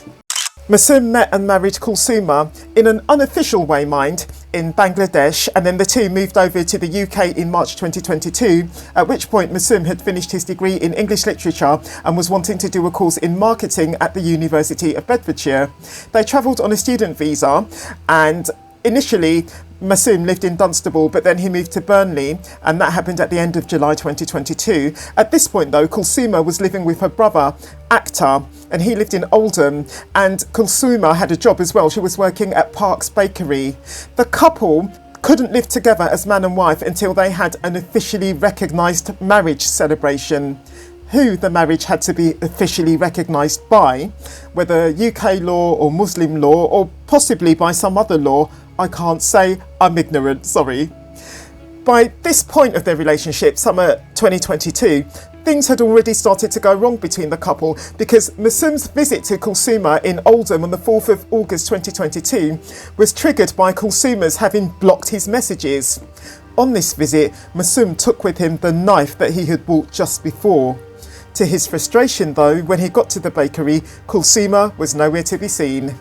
[SPEAKER 1] Masum met and married Kulsuma in an unofficial way, mind, in Bangladesh, and then the two moved over to the UK in March 2022, at which point Masum had finished his degree in English literature and was wanting to do a course in marketing at the University of Bedfordshire. They travelled on a student visa, and initially Masum lived in Dunstable, but then he moved to Burnley, and that happened at the end of July 2022. At this point though, Kulsuma was living with her brother Akhtar, and he lived in Oldham, and Kulsuma had a job as well. She was working at Park's Bakery. The couple couldn't live together as man and wife until they had an officially recognised marriage celebration. Who the marriage had to be officially recognised by, whether UK law or Muslim law or possibly by some other law, I can't say. I'm ignorant, sorry. By this point of their relationship, summer 2022, things had already started to go wrong between the couple, because Masum's visit to Kulsuma in Oldham on the 4th of August 2022 was triggered by Kulsuma's having blocked his messages. On this visit, Masum took with him the knife that he had bought just before. To his frustration though, when he got to the bakery, Kulsuma was nowhere to be seen.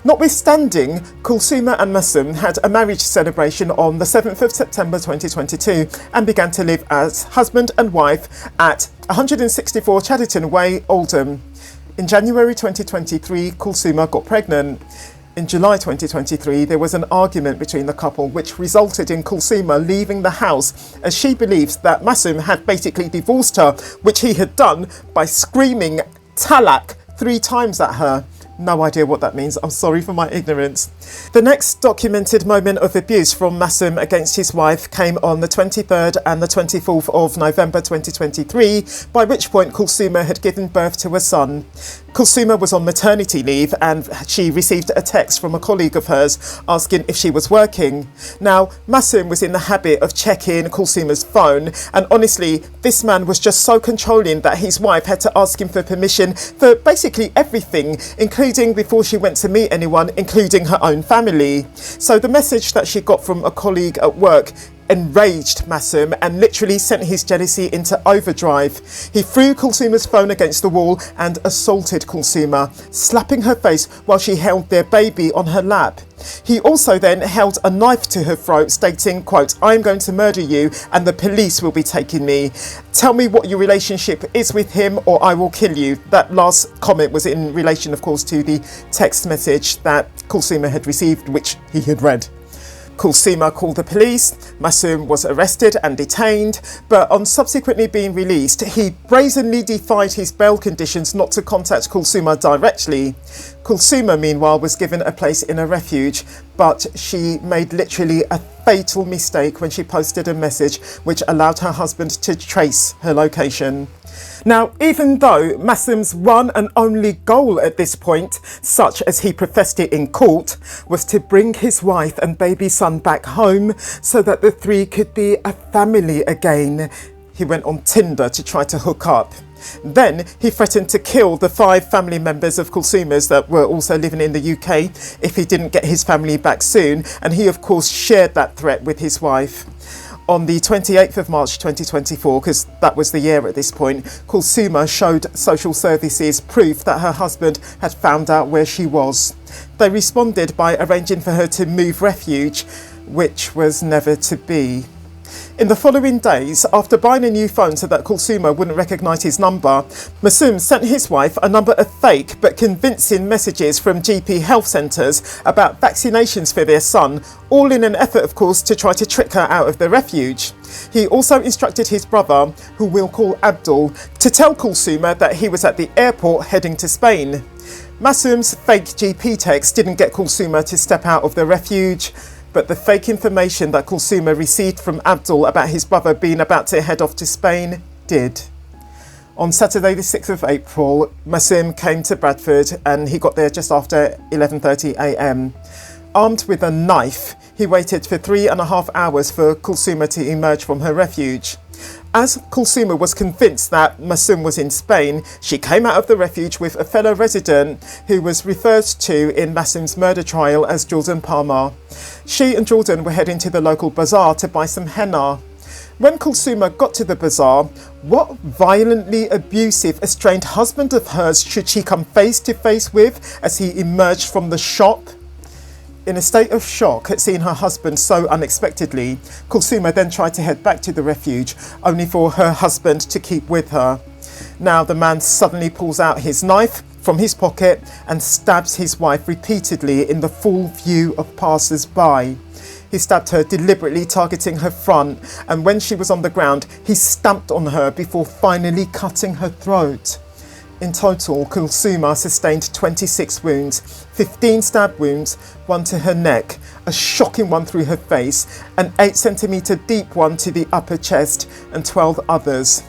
[SPEAKER 1] Notwithstanding, Kulsuma and Masum had a marriage celebration on the 7th of September 2022 and began to live as husband and wife at 164 Chadderton Way, Oldham. In January 2023, Kulsuma got pregnant. In July 2023, there was an argument between the couple which resulted in Kulsuma leaving the house, as she believes that Masum had basically divorced her, which he had done by screaming "Talak" 3 times at her. No idea what that means. I'm sorry for my ignorance. The next documented moment of abuse from Masum against his wife came on the 23rd and the 24th of November 2023, by which point Kulsuma had given birth to a son. Kulsuma was on maternity leave and she received a text from a colleague of hers asking if she was working. Now, Masum was in the habit of checking Kulsuma's phone, and honestly, this man was just so controlling that his wife had to ask him for permission for basically everything, including before she went to meet anyone, including her own family. So the message that she got from a colleague at work enraged Masum and literally sent his jealousy into overdrive. He threw Kulsuma's phone against the wall and assaulted Kulsuma, slapping her face while she held their baby on her lap. He also then held a knife to her throat, stating, quote, "I am going to murder you and the police will be taking me. Tell me what your relationship is with him or I will kill you." That last comment was in relation, of course, to the text message that Kulsuma had received, which he had read. Kulsuma called the police. Masum was arrested and detained, but on subsequently being released, he brazenly defied his bail conditions not to contact Kulsuma directly. Kulsuma, meanwhile, was given a place in a refuge, but she made literally a fatal mistake when she posted a message which allowed her husband to trace her location. Now, even though Masum's one and only goal at this point, such as he professed it in court, was to bring his wife and baby son back home so that the three could be a family again, he went on Tinder to try to hook up. Then he threatened to kill the 5 family members of Kulsuma's that were also living in the UK if he didn't get his family back soon, and he of course shared that threat with his wife. On the 28th of March 2024, because that was the year at this point, Kulsuma showed social services proof that her husband had found out where she was. They responded by arranging for her to move refuge, which was never to be. In the following days, after buying a new phone so that Kulsuma wouldn't recognise his number, Masum sent his wife a number of fake but convincing messages from GP health centres about vaccinations for their son, all in an effort, of course, to try to trick her out of the refuge. He also instructed his brother, who we'll call Abdul, to tell Kulsuma that he was at the airport heading to Spain. Masum's fake GP text didn't get Kulsuma to step out of the refuge, but the fake information that Kulsuma received from Abdul about his brother being about to head off to Spain did. On Saturday the 6th of April, Masum came to Bradford and he got there just after 11:30 a.m. Armed with a knife, he waited for 3.5 hours for Kulsuma to emerge from her refuge. As Kulsuma was convinced that Masum was in Spain, she came out of the refuge with a fellow resident who was referred to in Masum's murder trial as Jordan Palmer. She and Jordan were heading to the local bazaar to buy some henna. When Kulsuma got to the bazaar, what violently abusive, estranged husband of hers should she come face to face with as he emerged from the shop? In a state of shock at seeing her husband so unexpectedly, Kulsuma then tried to head back to the refuge, only for her husband to keep with her. Now the man suddenly pulls out his knife from his pocket and stabs his wife repeatedly in the full view of passers-by. He stabbed her deliberately, targeting her front, and when she was on the ground, he stamped on her before finally cutting her throat. In total, Kulsuma sustained 26 wounds, 15 stab wounds, 1 to her neck, a shocking one through her face, an 8-centimetre deep one to the upper chest, and 12 others.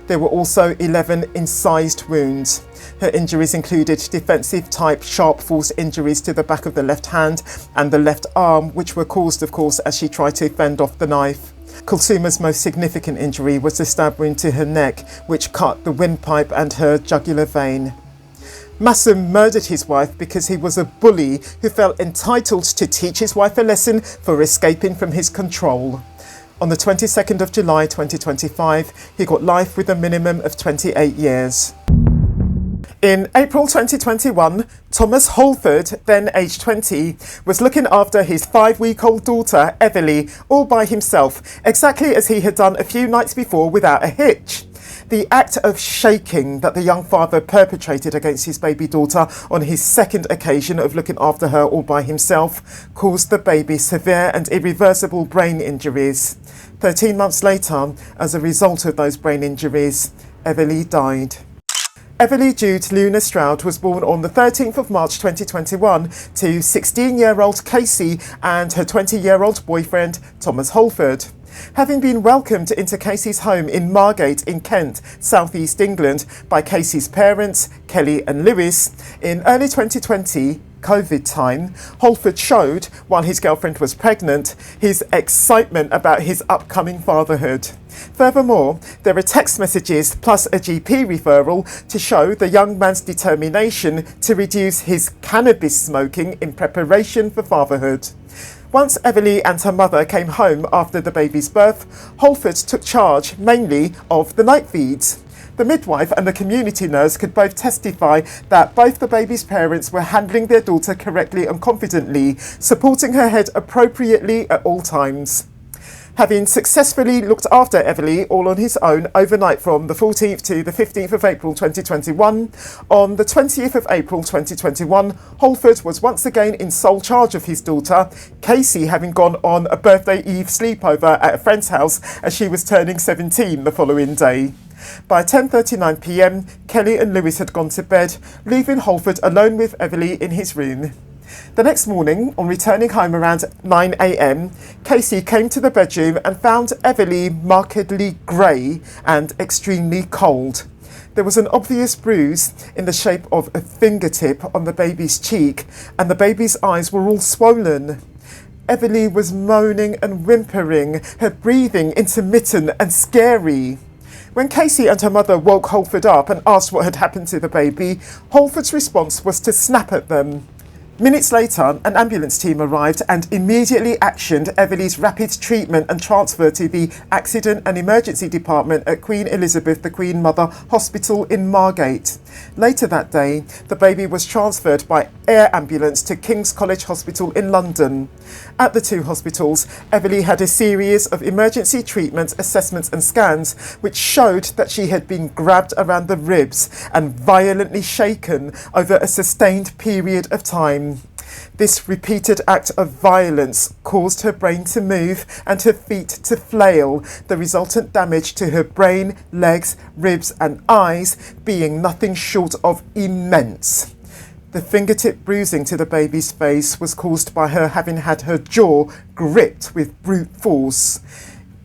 [SPEAKER 1] There were also 11 incised wounds. Her injuries included defensive type sharp force injuries to the back of the left hand and the left arm, which were caused, of course, as she tried to fend off the knife. Kulsuma's most significant injury was the stab wound to her neck, which cut the windpipe and her jugular vein. Masum murdered his wife because he was a bully who felt entitled to teach his wife a lesson for escaping from his control. On the 22nd of July 2025, he got life with a minimum of 28 years. In April 2021, Thomas Holford, then aged 20, was looking after his 5-week-old daughter, Everly, all by himself, exactly as he had done a few nights before without a hitch. The act of shaking that the young father perpetrated against his baby daughter on his second occasion of looking after her all by himself caused the baby severe and irreversible brain injuries. 13 months later, as a result of those brain injuries, Everly died. Everly Jude Luna Stroud was born on the 13th of March 2021 to 16-year-old Casey and her 20-year-old boyfriend Thomas Holford. Having been welcomed into Casey's home in Margate in Kent, southeast England, by Casey's parents, Kelly and Lewis, in early 2020, COVID time, Holford showed, while his girlfriend was pregnant, his excitement about his upcoming fatherhood. Furthermore, there are text messages plus a GP referral to show the young man's determination to reduce his cannabis smoking in preparation for fatherhood. Once Everly and her mother came home after the baby's birth, Holford took charge mainly of the night feeds. The midwife and the community nurse could both testify that both the baby's parents were handling their daughter correctly and confidently, supporting her head appropriately at all times. Having successfully looked after Everly all on his own overnight from the 14th to the 15th of April 2021, on the 20th of April 2021, Holford was once again in sole charge of his daughter, Casey having gone on a birthday eve sleepover at a friend's house as she was turning 17 the following day. By 10:39 p.m, Kelly and Lewis had gone to bed, leaving Holford alone with Everly in his room. The next morning, on returning home around 9 a.m, Casey came to the bedroom and found Everly markedly grey and extremely cold. There was an obvious bruise in the shape of a fingertip on the baby's cheek, and the baby's eyes were all swollen. Everly was moaning and whimpering, her breathing intermittent and scary. When Casey and her mother woke Holford up and asked what had happened to the baby, Holford's response was to snap at them. Minutes later, an ambulance team arrived and immediately actioned Everly's rapid treatment and transfer to the Accident and Emergency Department at Queen Elizabeth the Queen Mother Hospital in Margate. Later that day, the baby was transferred by air ambulance to King's College Hospital in London. At the two hospitals, Everly had a series of emergency treatments, assessments and scans which showed that she had been grabbed around the ribs and violently shaken over a sustained period of time. This repeated act of violence caused her brain to move and her feet to flail, the resultant damage to her brain, legs, ribs and eyes being nothing short of immense. The fingertip bruising to the baby's face was caused by her having had her jaw gripped with brute force.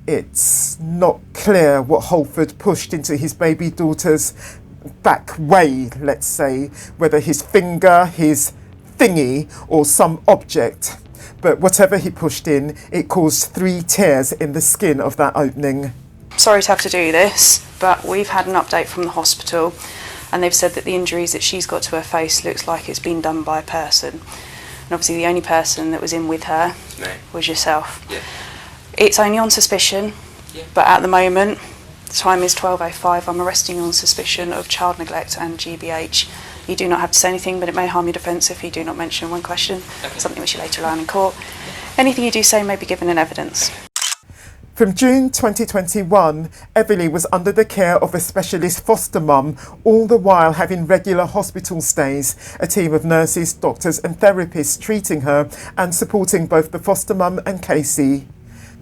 [SPEAKER 1] It's not clear what Holford pushed into his baby daughter's back way, let's say, whether his finger, his thingy or some object, but whatever he pushed in, it caused 3 tears in the skin of that opening.
[SPEAKER 14] Sorry to have to do this, but we've had an update from the hospital and they've said that the injuries that she's got to her face looks like it's been done by a person, and obviously the only person that was in with her was yourself. It's only on suspicion, but at the moment the time is 12:05. I'm arresting you on suspicion of child neglect and GBH. You do not have to say anything, but it may harm your defence if you do not mention one question, something which you later learn in court. Anything you do say may be given in evidence.
[SPEAKER 1] From June 2021, Everly was under the care of a specialist foster mum, all the while having regular hospital stays, a team of nurses, doctors and therapists treating her and supporting both the foster mum and Casey.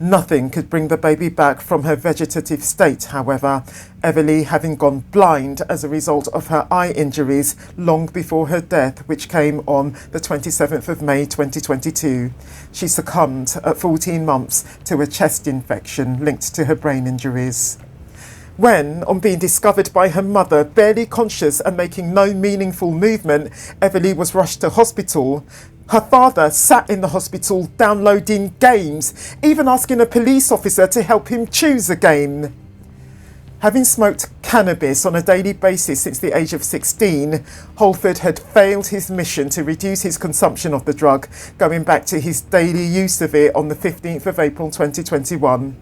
[SPEAKER 1] Nothing could bring the baby back from her vegetative state, however, Everly having gone blind as a result of her eye injuries long before her death, which came on the 27th of May 2022. She succumbed at 14 months to a chest infection linked to her brain injuries. When, on being discovered by her mother, barely conscious and making no meaningful movement, Everly was rushed to hospital, her father sat in the hospital downloading games, even asking a police officer to help him choose a game. Having smoked cannabis on a daily basis since the age of 16, Holford had failed his mission to reduce his consumption of the drug, going back to his daily use of it on the 15th of April 2021.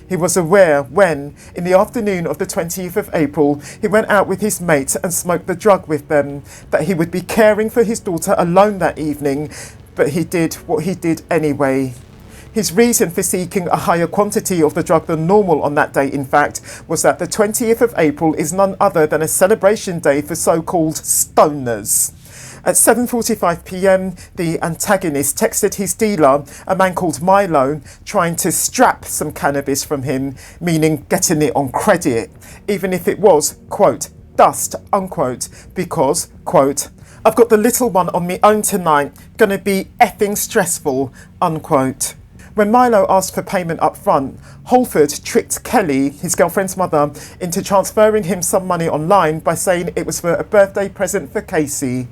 [SPEAKER 1] He was aware when, in the afternoon of the 20th of April, he went out with his mates and smoked the drug with them, that he would be caring for his daughter alone that evening, but he did what he did anyway. His reason for seeking a higher quantity of the drug than normal on that day, in fact, was that the 20th of April is none other than a celebration day for so-called stoners. At 7:45 p.m, the antagonist texted his dealer, a man called Milo, trying to strap some cannabis from him, meaning getting it on credit, even if it was, quote, dust, unquote, because, quote, I've got the little one on me own tonight, gonna be effing stressful, unquote. When Milo asked for payment up front, Holford tricked Kelly, his girlfriend's mother, into transferring him some money online by saying it was for a birthday present for Casey.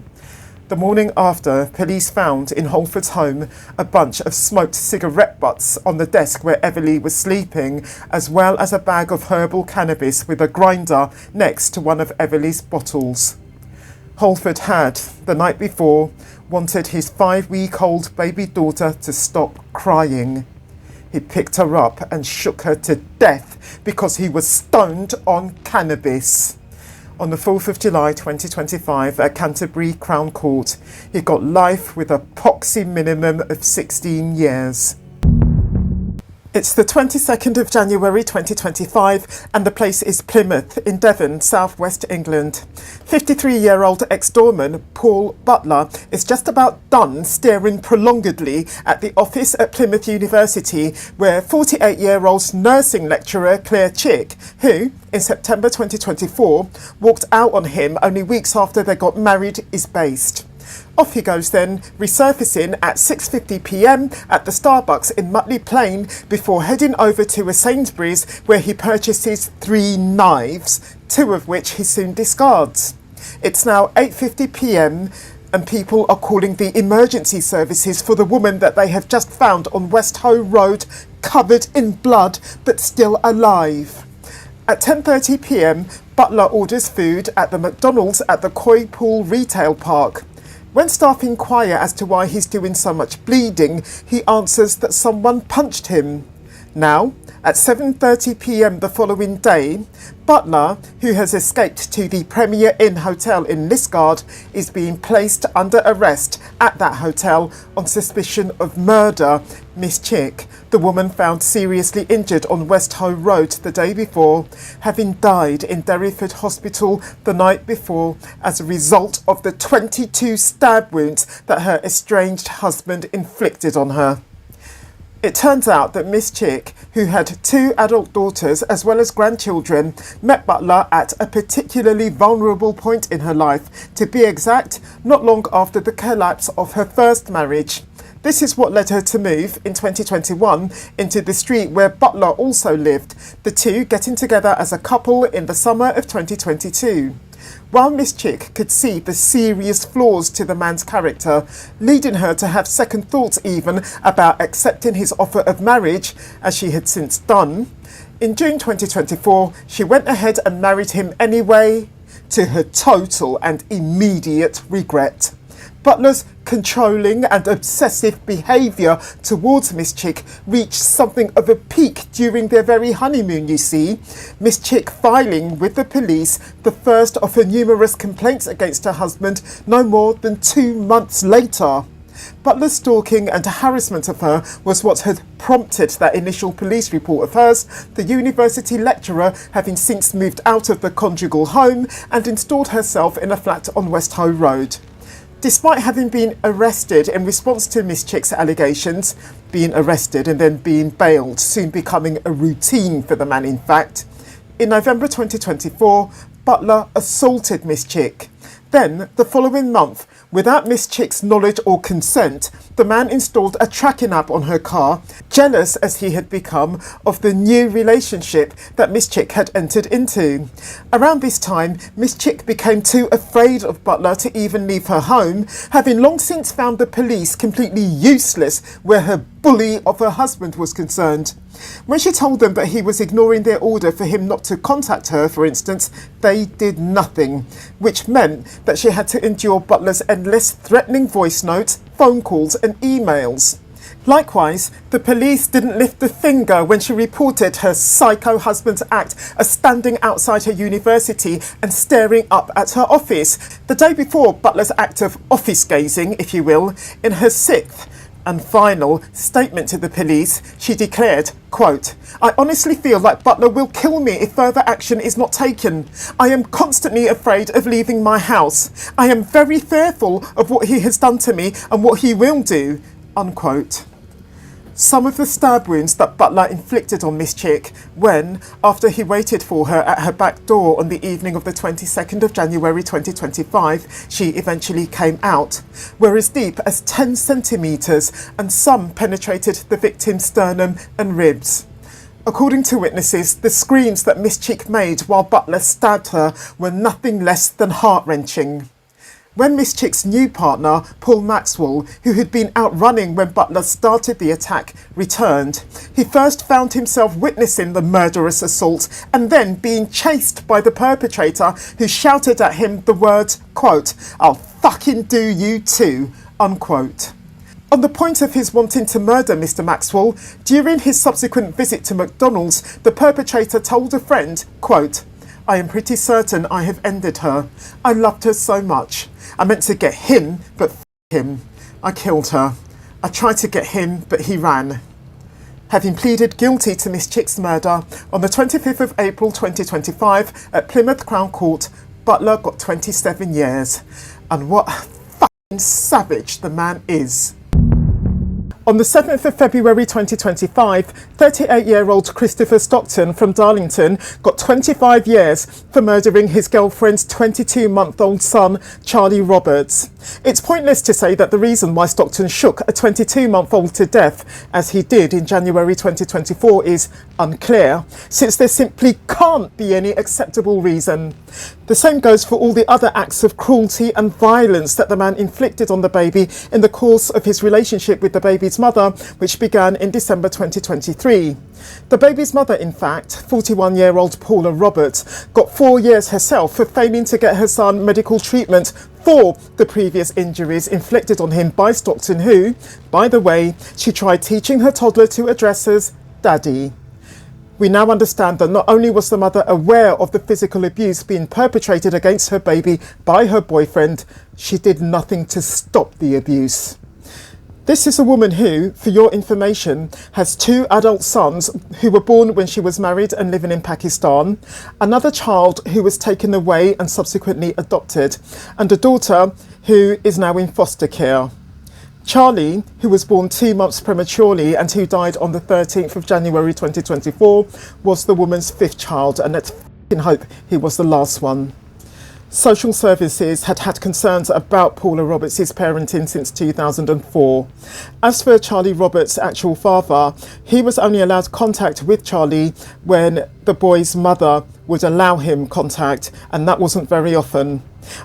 [SPEAKER 1] The morning after, police found in Holford's home a bunch of smoked cigarette butts on the desk where Everly was sleeping, as well as a bag of herbal cannabis with a grinder next to one of Everly's bottles. Holford had, the night before, wanted his 5-week-old baby daughter to stop crying. He picked her up and shook her to death because he was stoned on cannabis. On the 4th of July 2025 at Canterbury Crown Court, he got life with a poxy minimum of 16 years. It's the 22nd of January 2025 and the place is Plymouth in Devon, southwest England. 53-year-old ex-doorman Paul Butler is just about done staring prolongedly at the office at Plymouth University where 48-year-old nursing lecturer Claire Chick, who, in September 2024, walked out on him only weeks after they got married, is based. Off he goes then, resurfacing at 6:50 p.m. at the Starbucks in Mutley Plain before heading over to a Sainsbury's where he purchases 3 knives, 2 of which he soon discards. It's now 8:50 p.m. and people are calling the emergency services for the woman that they have just found on West Hoe Road, covered in blood but still alive. At 10:30 p.m, Butler orders food at the McDonald's at the Koi Pool Retail Park. When staff inquire as to why he's doing so much bleeding, he answers that someone punched him. Now, at 7:30 p.m. the following day, Butler, who has escaped to the Premier Inn Hotel in Liskeard, is being placed under arrest at that hotel on suspicion of murder. Miss Chick, the woman found seriously injured on West Hoe Road the day before, having died in Derryford Hospital the night before as a result of the 22 stab wounds that her estranged husband inflicted on her. It turns out that Miss Chick, who had 2 adult daughters as well as grandchildren, met Butler at a particularly vulnerable point in her life, to be exact, not long after the collapse of her first marriage. This is what led her to move in 2021 into the street where Butler also lived, the two getting together as a couple in the summer of 2022. While Miss Chick could see the serious flaws to the man's character, leading her to have second thoughts even about accepting his offer of marriage, as she had since done, in June 2024 she went ahead and married him anyway, to her total and immediate regret. Butler's controlling and obsessive behaviour towards Miss Chick reached something of a peak during their very honeymoon, you see. Miss Chick filing with the police the first of her numerous complaints against her husband no more than 2 months later. Butler's stalking and harassment of her was what had prompted that initial police report of hers, the university lecturer having since moved out of the conjugal home and installed herself in a flat on West Hoe Road. Despite having been arrested in response to Miss Chick's allegations, being arrested and then being bailed, soon becoming a routine for the man in fact, in November 2024, Butler assaulted Miss Chick. Then, the following month, without Miss Chick's knowledge or consent, the man installed a tracking app on her car, jealous as he had become of the new relationship that Miss Chick had entered into. Around this time, Miss Chick became too afraid of Butler to even leave her home, having long since found the police completely useless where her bully of a husband was concerned. When she told them that he was ignoring their order for him not to contact her, for instance, they did nothing, which meant that she had to endure Butler's endless threatening voice notes, phone calls and emails. Likewise, the police didn't lift a finger when she reported her psycho husband's act as standing outside her university and staring up at her office, the day before Butler's act of office gazing, if you will, in her 6th and final statement to the police. She declared, quote, "I honestly feel like Butler will kill me if further action is not taken. I am constantly afraid of leaving my house. I am very fearful of what he has done to me and what he will do," unquote. Some of the stab wounds that Butler inflicted on Miss Chick when, after he waited for her at her back door on the evening of the 22nd of January 2025, she eventually came out, were as deep as 10 centimetres and some penetrated the victim's sternum and ribs. According to witnesses, the screams that Miss Chick made while Butler stabbed her were nothing less than heart-wrenching. When Miss Chick's new partner, Paul Maxwell, who had been out running when Butler started the attack, returned, he first found himself witnessing the murderous assault and then being chased by the perpetrator, who shouted at him the words, quote, "I'll fucking do you too," unquote. On the point of his wanting to murder Mr. Maxwell, during his subsequent visit to McDonald's, the perpetrator told a friend, quote, "I am pretty certain I have ended her. I loved her so much. I meant to get him, but him. I killed her. I tried to get him, but he ran." Having pleaded guilty to Miss Chick's murder on the 25th of April 2025 at Plymouth Crown Court, Butler got 27 years. And what a fucking savage the man is. On the 7th of February 2025, 38-year-old Christoper Stockton from Darlington got 25 years for murdering his girlfriend's 22-month-old son, Charlie Roberts. It's pointless to say that the reason why Stockton shook a 22-month-old to death, as he did in January 2024, is unclear, since there simply can't be any acceptable reason. The same goes for all the other acts of cruelty and violence that the man inflicted on the baby in the course of his relationship with the baby's mother, which began in December 2023. The baby's mother, in fact, 41-year-old Paula Roberts, got 4 years herself for failing to get her son medical treatment for the previous injuries inflicted on him by Stockton, who, by the way, she tried teaching her toddler to address as Daddy. We now understand that not only was the mother aware of the physical abuse being perpetrated against her baby by her boyfriend, she did nothing to stop the abuse. This is a woman who, for your information, has 2 adult sons who were born when she was married and living in Pakistan, another child who was taken away and subsequently adopted, and a daughter who is now in foster care. Charlie, who was born 2 months prematurely and who died on the 13th of January 2024, was the woman's 5th child, and let's hope he was the last one. Social services had had concerns about Paula Roberts' parenting since 2004. As for Charlie Roberts' actual father, he was only allowed contact with Charlie when the boy's mother would allow him contact, and that wasn't very often.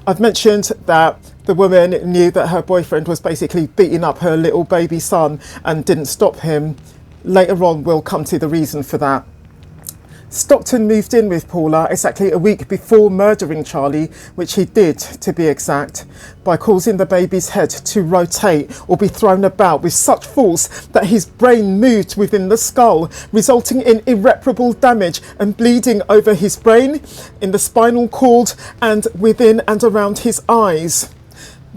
[SPEAKER 1] I've mentioned that the woman knew that her boyfriend was basically beating up her little baby son and didn't stop him. Later on, we'll come to the reason for that. Stockton moved in with Paula exactly a week before murdering Charlie, which he did, to be exact, by causing the baby's head to rotate or be thrown about with such force that his brain moved within the skull, resulting in irreparable damage and bleeding over his brain, in the spinal cord, and within and around his eyes.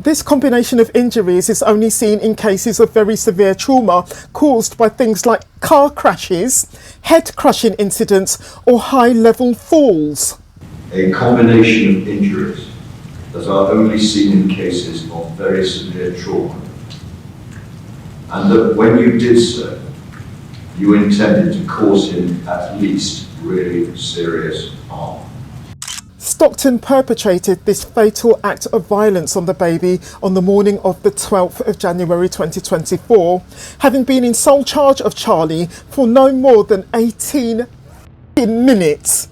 [SPEAKER 1] This combination of injuries is only seen in cases of very severe trauma caused by things like car crashes, head-crushing incidents, or high-level falls.
[SPEAKER 15] A combination of injuries that are only seen in cases of very severe trauma, and that when you did so, you intended to cause him at least really serious harm.
[SPEAKER 1] Stockton perpetrated this fatal act of violence on the baby on the morning of the 12th of January 2024, having been in sole charge of Charlie for no more than 18 minutes,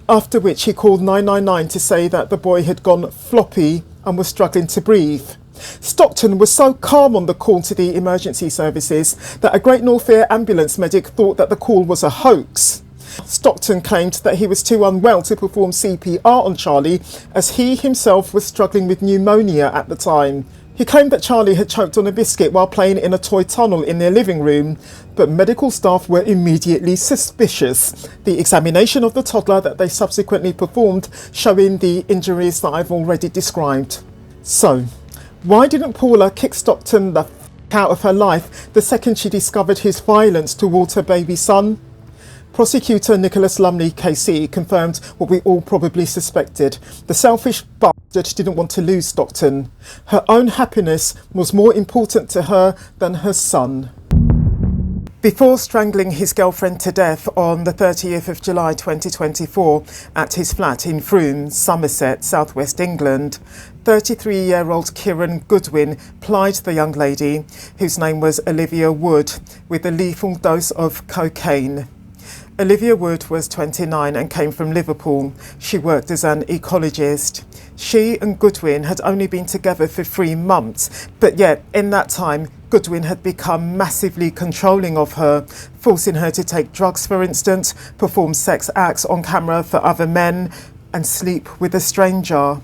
[SPEAKER 1] after which he called 999 to say that the boy had gone floppy and was struggling to breathe. Stockton was so calm on the call to the emergency services that a Great Northair ambulance medic thought that the call was a hoax. Stockton claimed that he was too unwell to perform CPR on Charlie, as he himself was struggling with pneumonia at the time. He claimed that Charlie had choked on a biscuit while playing in a toy tunnel in their living room, but medical staff were immediately suspicious. The examination of the toddler that they subsequently performed showing the injuries that I've already described. So, why didn't Paula kick Stockton the out of her life the second she discovered his violence towards her baby son? Prosecutor Nicholas Lumley KC confirmed what we all probably suspected. The selfish bastard didn't want to lose Stockton. Her own happiness was more important to her than her son. Before strangling his girlfriend to death on the 30th of July 2024 at his flat in Frome, Somerset, southwest England, 33-year-old Kieron Goodwin plied the young lady, whose name was Olivia Wood, with a lethal dose of cocaine. Olivia Wood was 29 and came from Liverpool. She worked as an ecologist. She and Goodwin had only been together for 3 months, but yet in that time, Goodwin had become massively controlling of her, forcing her to take drugs, for instance, perform sex acts on camera for other men, and sleep with a stranger.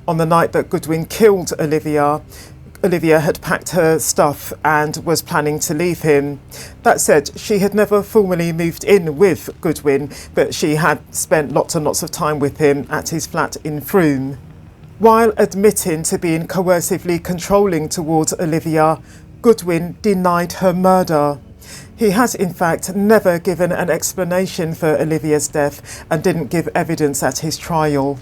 [SPEAKER 1] On the night that Goodwin killed Olivia had packed her stuff and was planning to leave him. That said, she had never formally moved in with Goodwin, but she had spent lots and lots of time with him at his flat in Frome. While admitting to being coercively controlling towards Olivia, Goodwin denied her murder. He has in fact never given an explanation for Olivia's death and didn't give evidence at his trial.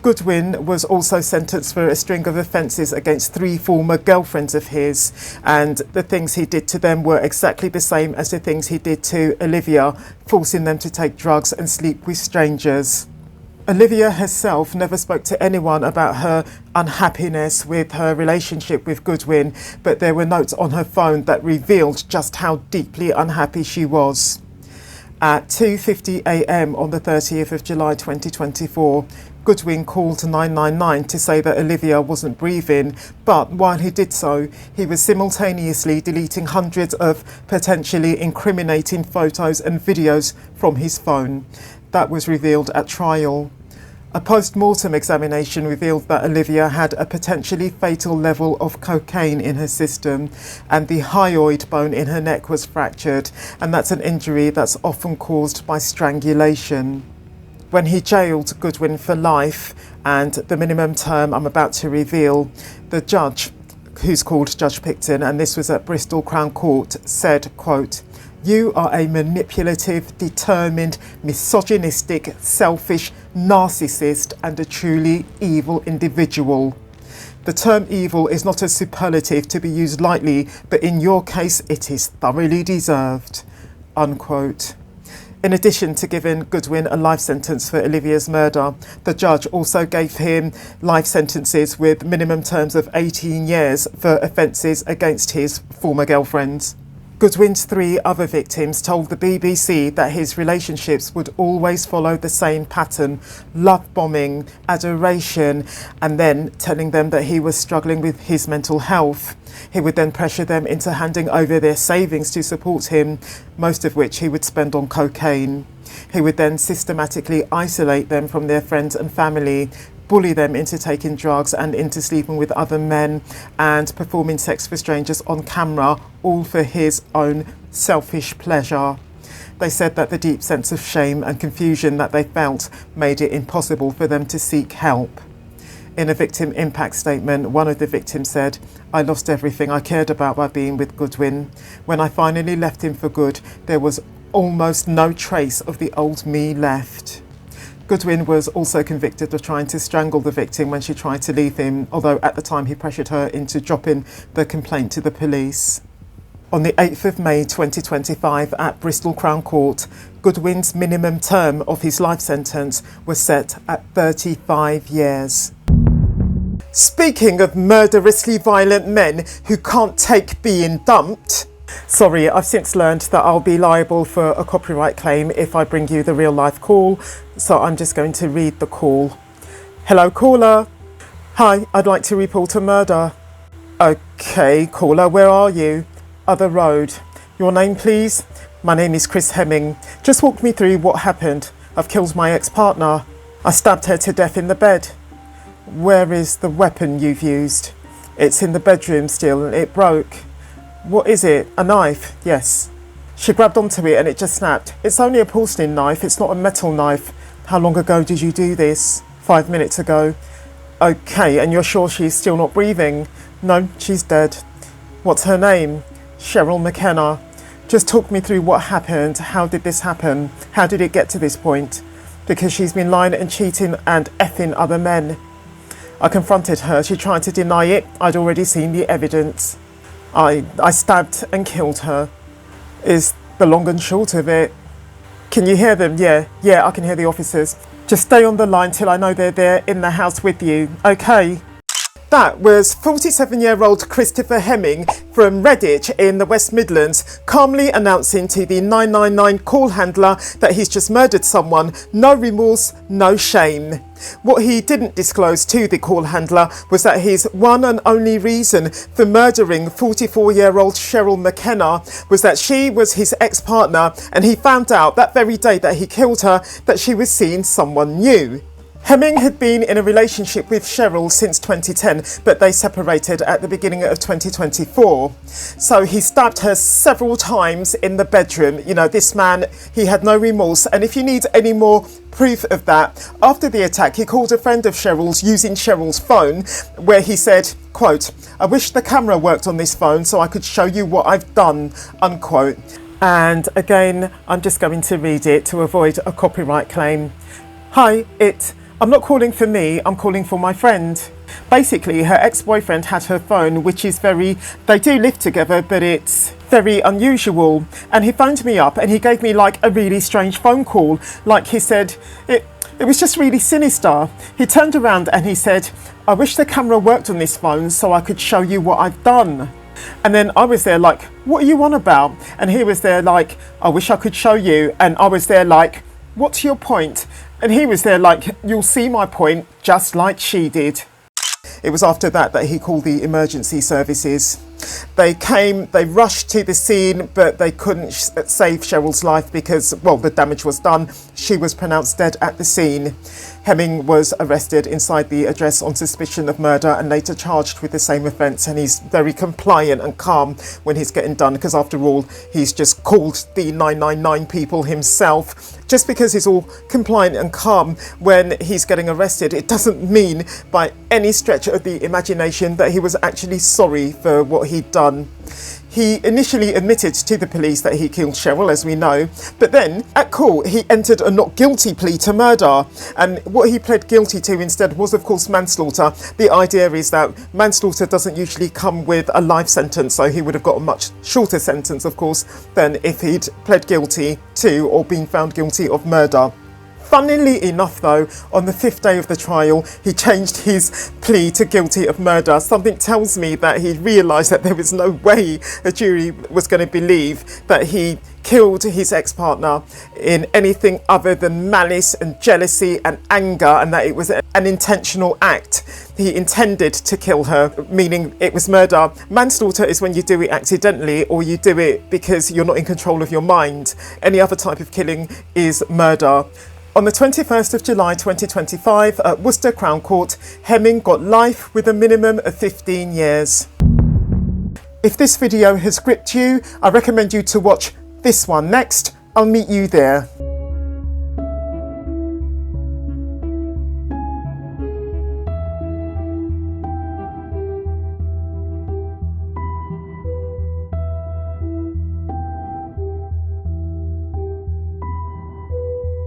[SPEAKER 1] Goodwin was also sentenced for a string of offences against 3 former girlfriends of his, and the things he did to them were exactly the same as the things he did to Olivia, forcing them to take drugs and sleep with strangers. Olivia herself never spoke to anyone about her unhappiness with her relationship with Goodwin, but there were notes on her phone that revealed just how deeply unhappy she was. At 2:50 a.m. on the 30th of July 2024, Goodwin called 999 to say that Olivia wasn't breathing, but while he did so, he was simultaneously deleting hundreds of potentially incriminating photos and videos from his phone. That was revealed at trial. A post-mortem examination revealed that Olivia had a potentially fatal level of cocaine in her system, and the hyoid bone in her neck was fractured, and that's an injury that's often caused by strangulation. When he jailed Goodwin for life, and the minimum term I'm about to reveal, the judge, who's called Judge Picton, and this was at Bristol Crown Court, said, quote, "You are a manipulative, determined, misogynistic, selfish, narcissist and a truly evil individual. The term evil is not a superlative to be used lightly, but in your case it is thoroughly deserved." Unquote. In addition to giving Goodwin a life sentence for Olivia's murder, the judge also gave him life sentences with minimum terms of 18 years for offences against his former girlfriends. Goodwin's 3 other victims told the BBC that his relationships would always follow the same pattern: love bombing, adoration, and then telling them that he was struggling with his mental health. He would then pressure them into handing over their savings to support him, most of which he would spend on cocaine. He would then systematically isolate them from their friends and family, bully them into taking drugs and into sleeping with other men and performing sex for strangers on camera, all for his own selfish pleasure. They said that the deep sense of shame and confusion that they felt made it impossible for them to seek help. In a victim impact statement, one of the victims said, "I lost everything I cared about by being with Goodwin. When I finally left him for good, there was almost no trace of the old me left." Goodwin was also convicted of trying to strangle the victim when she tried to leave him, although at the time he pressured her into dropping the complaint to the police. On the 8th of May 2025 at Bristol Crown Court, Goodwin's minimum term of his life sentence was set at 35 years. Speaking of murderously violent men who can't take being dumped, sorry, I've since learned that I'll be liable for a copyright claim if I bring you the real life call, so I'm just going to read the call. Hello, caller. Hi, I'd like to report a murder. Okay, caller, where are you? Other road. Your name, please? My name is Chris Hemming. Just walk me through what happened. I've killed my ex-partner. I stabbed her to death in the bed. Where is the weapon you've used? It's in the bedroom still and it broke. What is it? A knife? Yes. She grabbed onto it and it just snapped. It's only a porcelain knife, it's not a metal knife. How long ago did you do this? 5 minutes ago. Okay, and you're sure she's still not breathing? No, she's dead. What's her name? Cheryl McKenna. Just talk me through what happened. How did this happen? How did it get to this point? Because she's been lying and cheating and effing other men. I confronted her. She tried to deny it. I'd already seen the evidence. I stabbed and killed her. Is the long and short of it. Can you hear them? Yeah, I can hear the officers. Just stay on the line till I know they're there in the house with you, okay? That was 47-year-old Christopher Hemming from Redditch in the West Midlands, calmly announcing to the 999 call handler that he's just murdered someone. No remorse, no shame. What he didn't disclose to the call handler was that his one and only reason for murdering 44-year-old Cheryl McKenna was that she was his ex-partner, and he found out that very day that he killed her that she was seeing someone new. Hemming had been in a relationship with Cheryl since 2010, but they separated at the beginning of 2024. So he stabbed her several times in the bedroom. You know, this man, he had no remorse. And if you need any more proof of that, after the attack, he called a friend of Cheryl's using Cheryl's phone, where he said, quote, "I wish the camera worked on this phone so I could show you what I've done," unquote. And again, I'm just going to read it to avoid a copyright claim. "Hi, I'm not calling for me, I'm calling for my friend." Basically, her ex-boyfriend had her phone, which is they do live together, but it's very unusual. And he phoned me up and he gave me like a really strange phone call. Like he said, it was just really sinister. He turned around and he said, "I wish the camera worked on this phone so I could show you what I've done." And then I was there like, "What are you on about?" And he was there like, "I wish I could show you." And I was there like, "What's your point?" And he was there like, "You'll see my point," just like she did. It was after that he called the emergency services. They came, they rushed to the scene, but they couldn't save Cheryl's life because, well, the damage was done. She was pronounced dead at the scene. Hemming was arrested inside the address on suspicion of murder and later charged with the same offence, and he's very compliant and calm when he's getting done, because after all, he's just called the 999 people himself. Just because he's all compliant and calm when he's getting arrested, it doesn't mean by any stretch of the imagination that he was actually sorry for what he'd done. He initially admitted to the police that he killed Cheryl, as we know, but then at court he entered a not guilty plea to murder, and what he pled guilty to instead was of course manslaughter. The idea is that manslaughter doesn't usually come with a life sentence, so he would have got a much shorter sentence of course than if he'd pled guilty to or been found guilty of murder. Funnily enough though, on the 5th day of the trial, he changed his plea to guilty of murder. Something tells me that he realised that there was no way a jury was going to believe that he killed his ex-partner in anything other than malice and jealousy and anger, and that it was an intentional act. He intended to kill her, meaning it was murder. Manslaughter is when you do it accidentally or you do it because you're not in control of your mind. Any other type of killing is murder. On the 21st of July 2025 at Worcester Crown Court, Hemming got life with a minimum of 15 years. If this video has gripped you, I recommend you to watch this one next. I'll meet you there.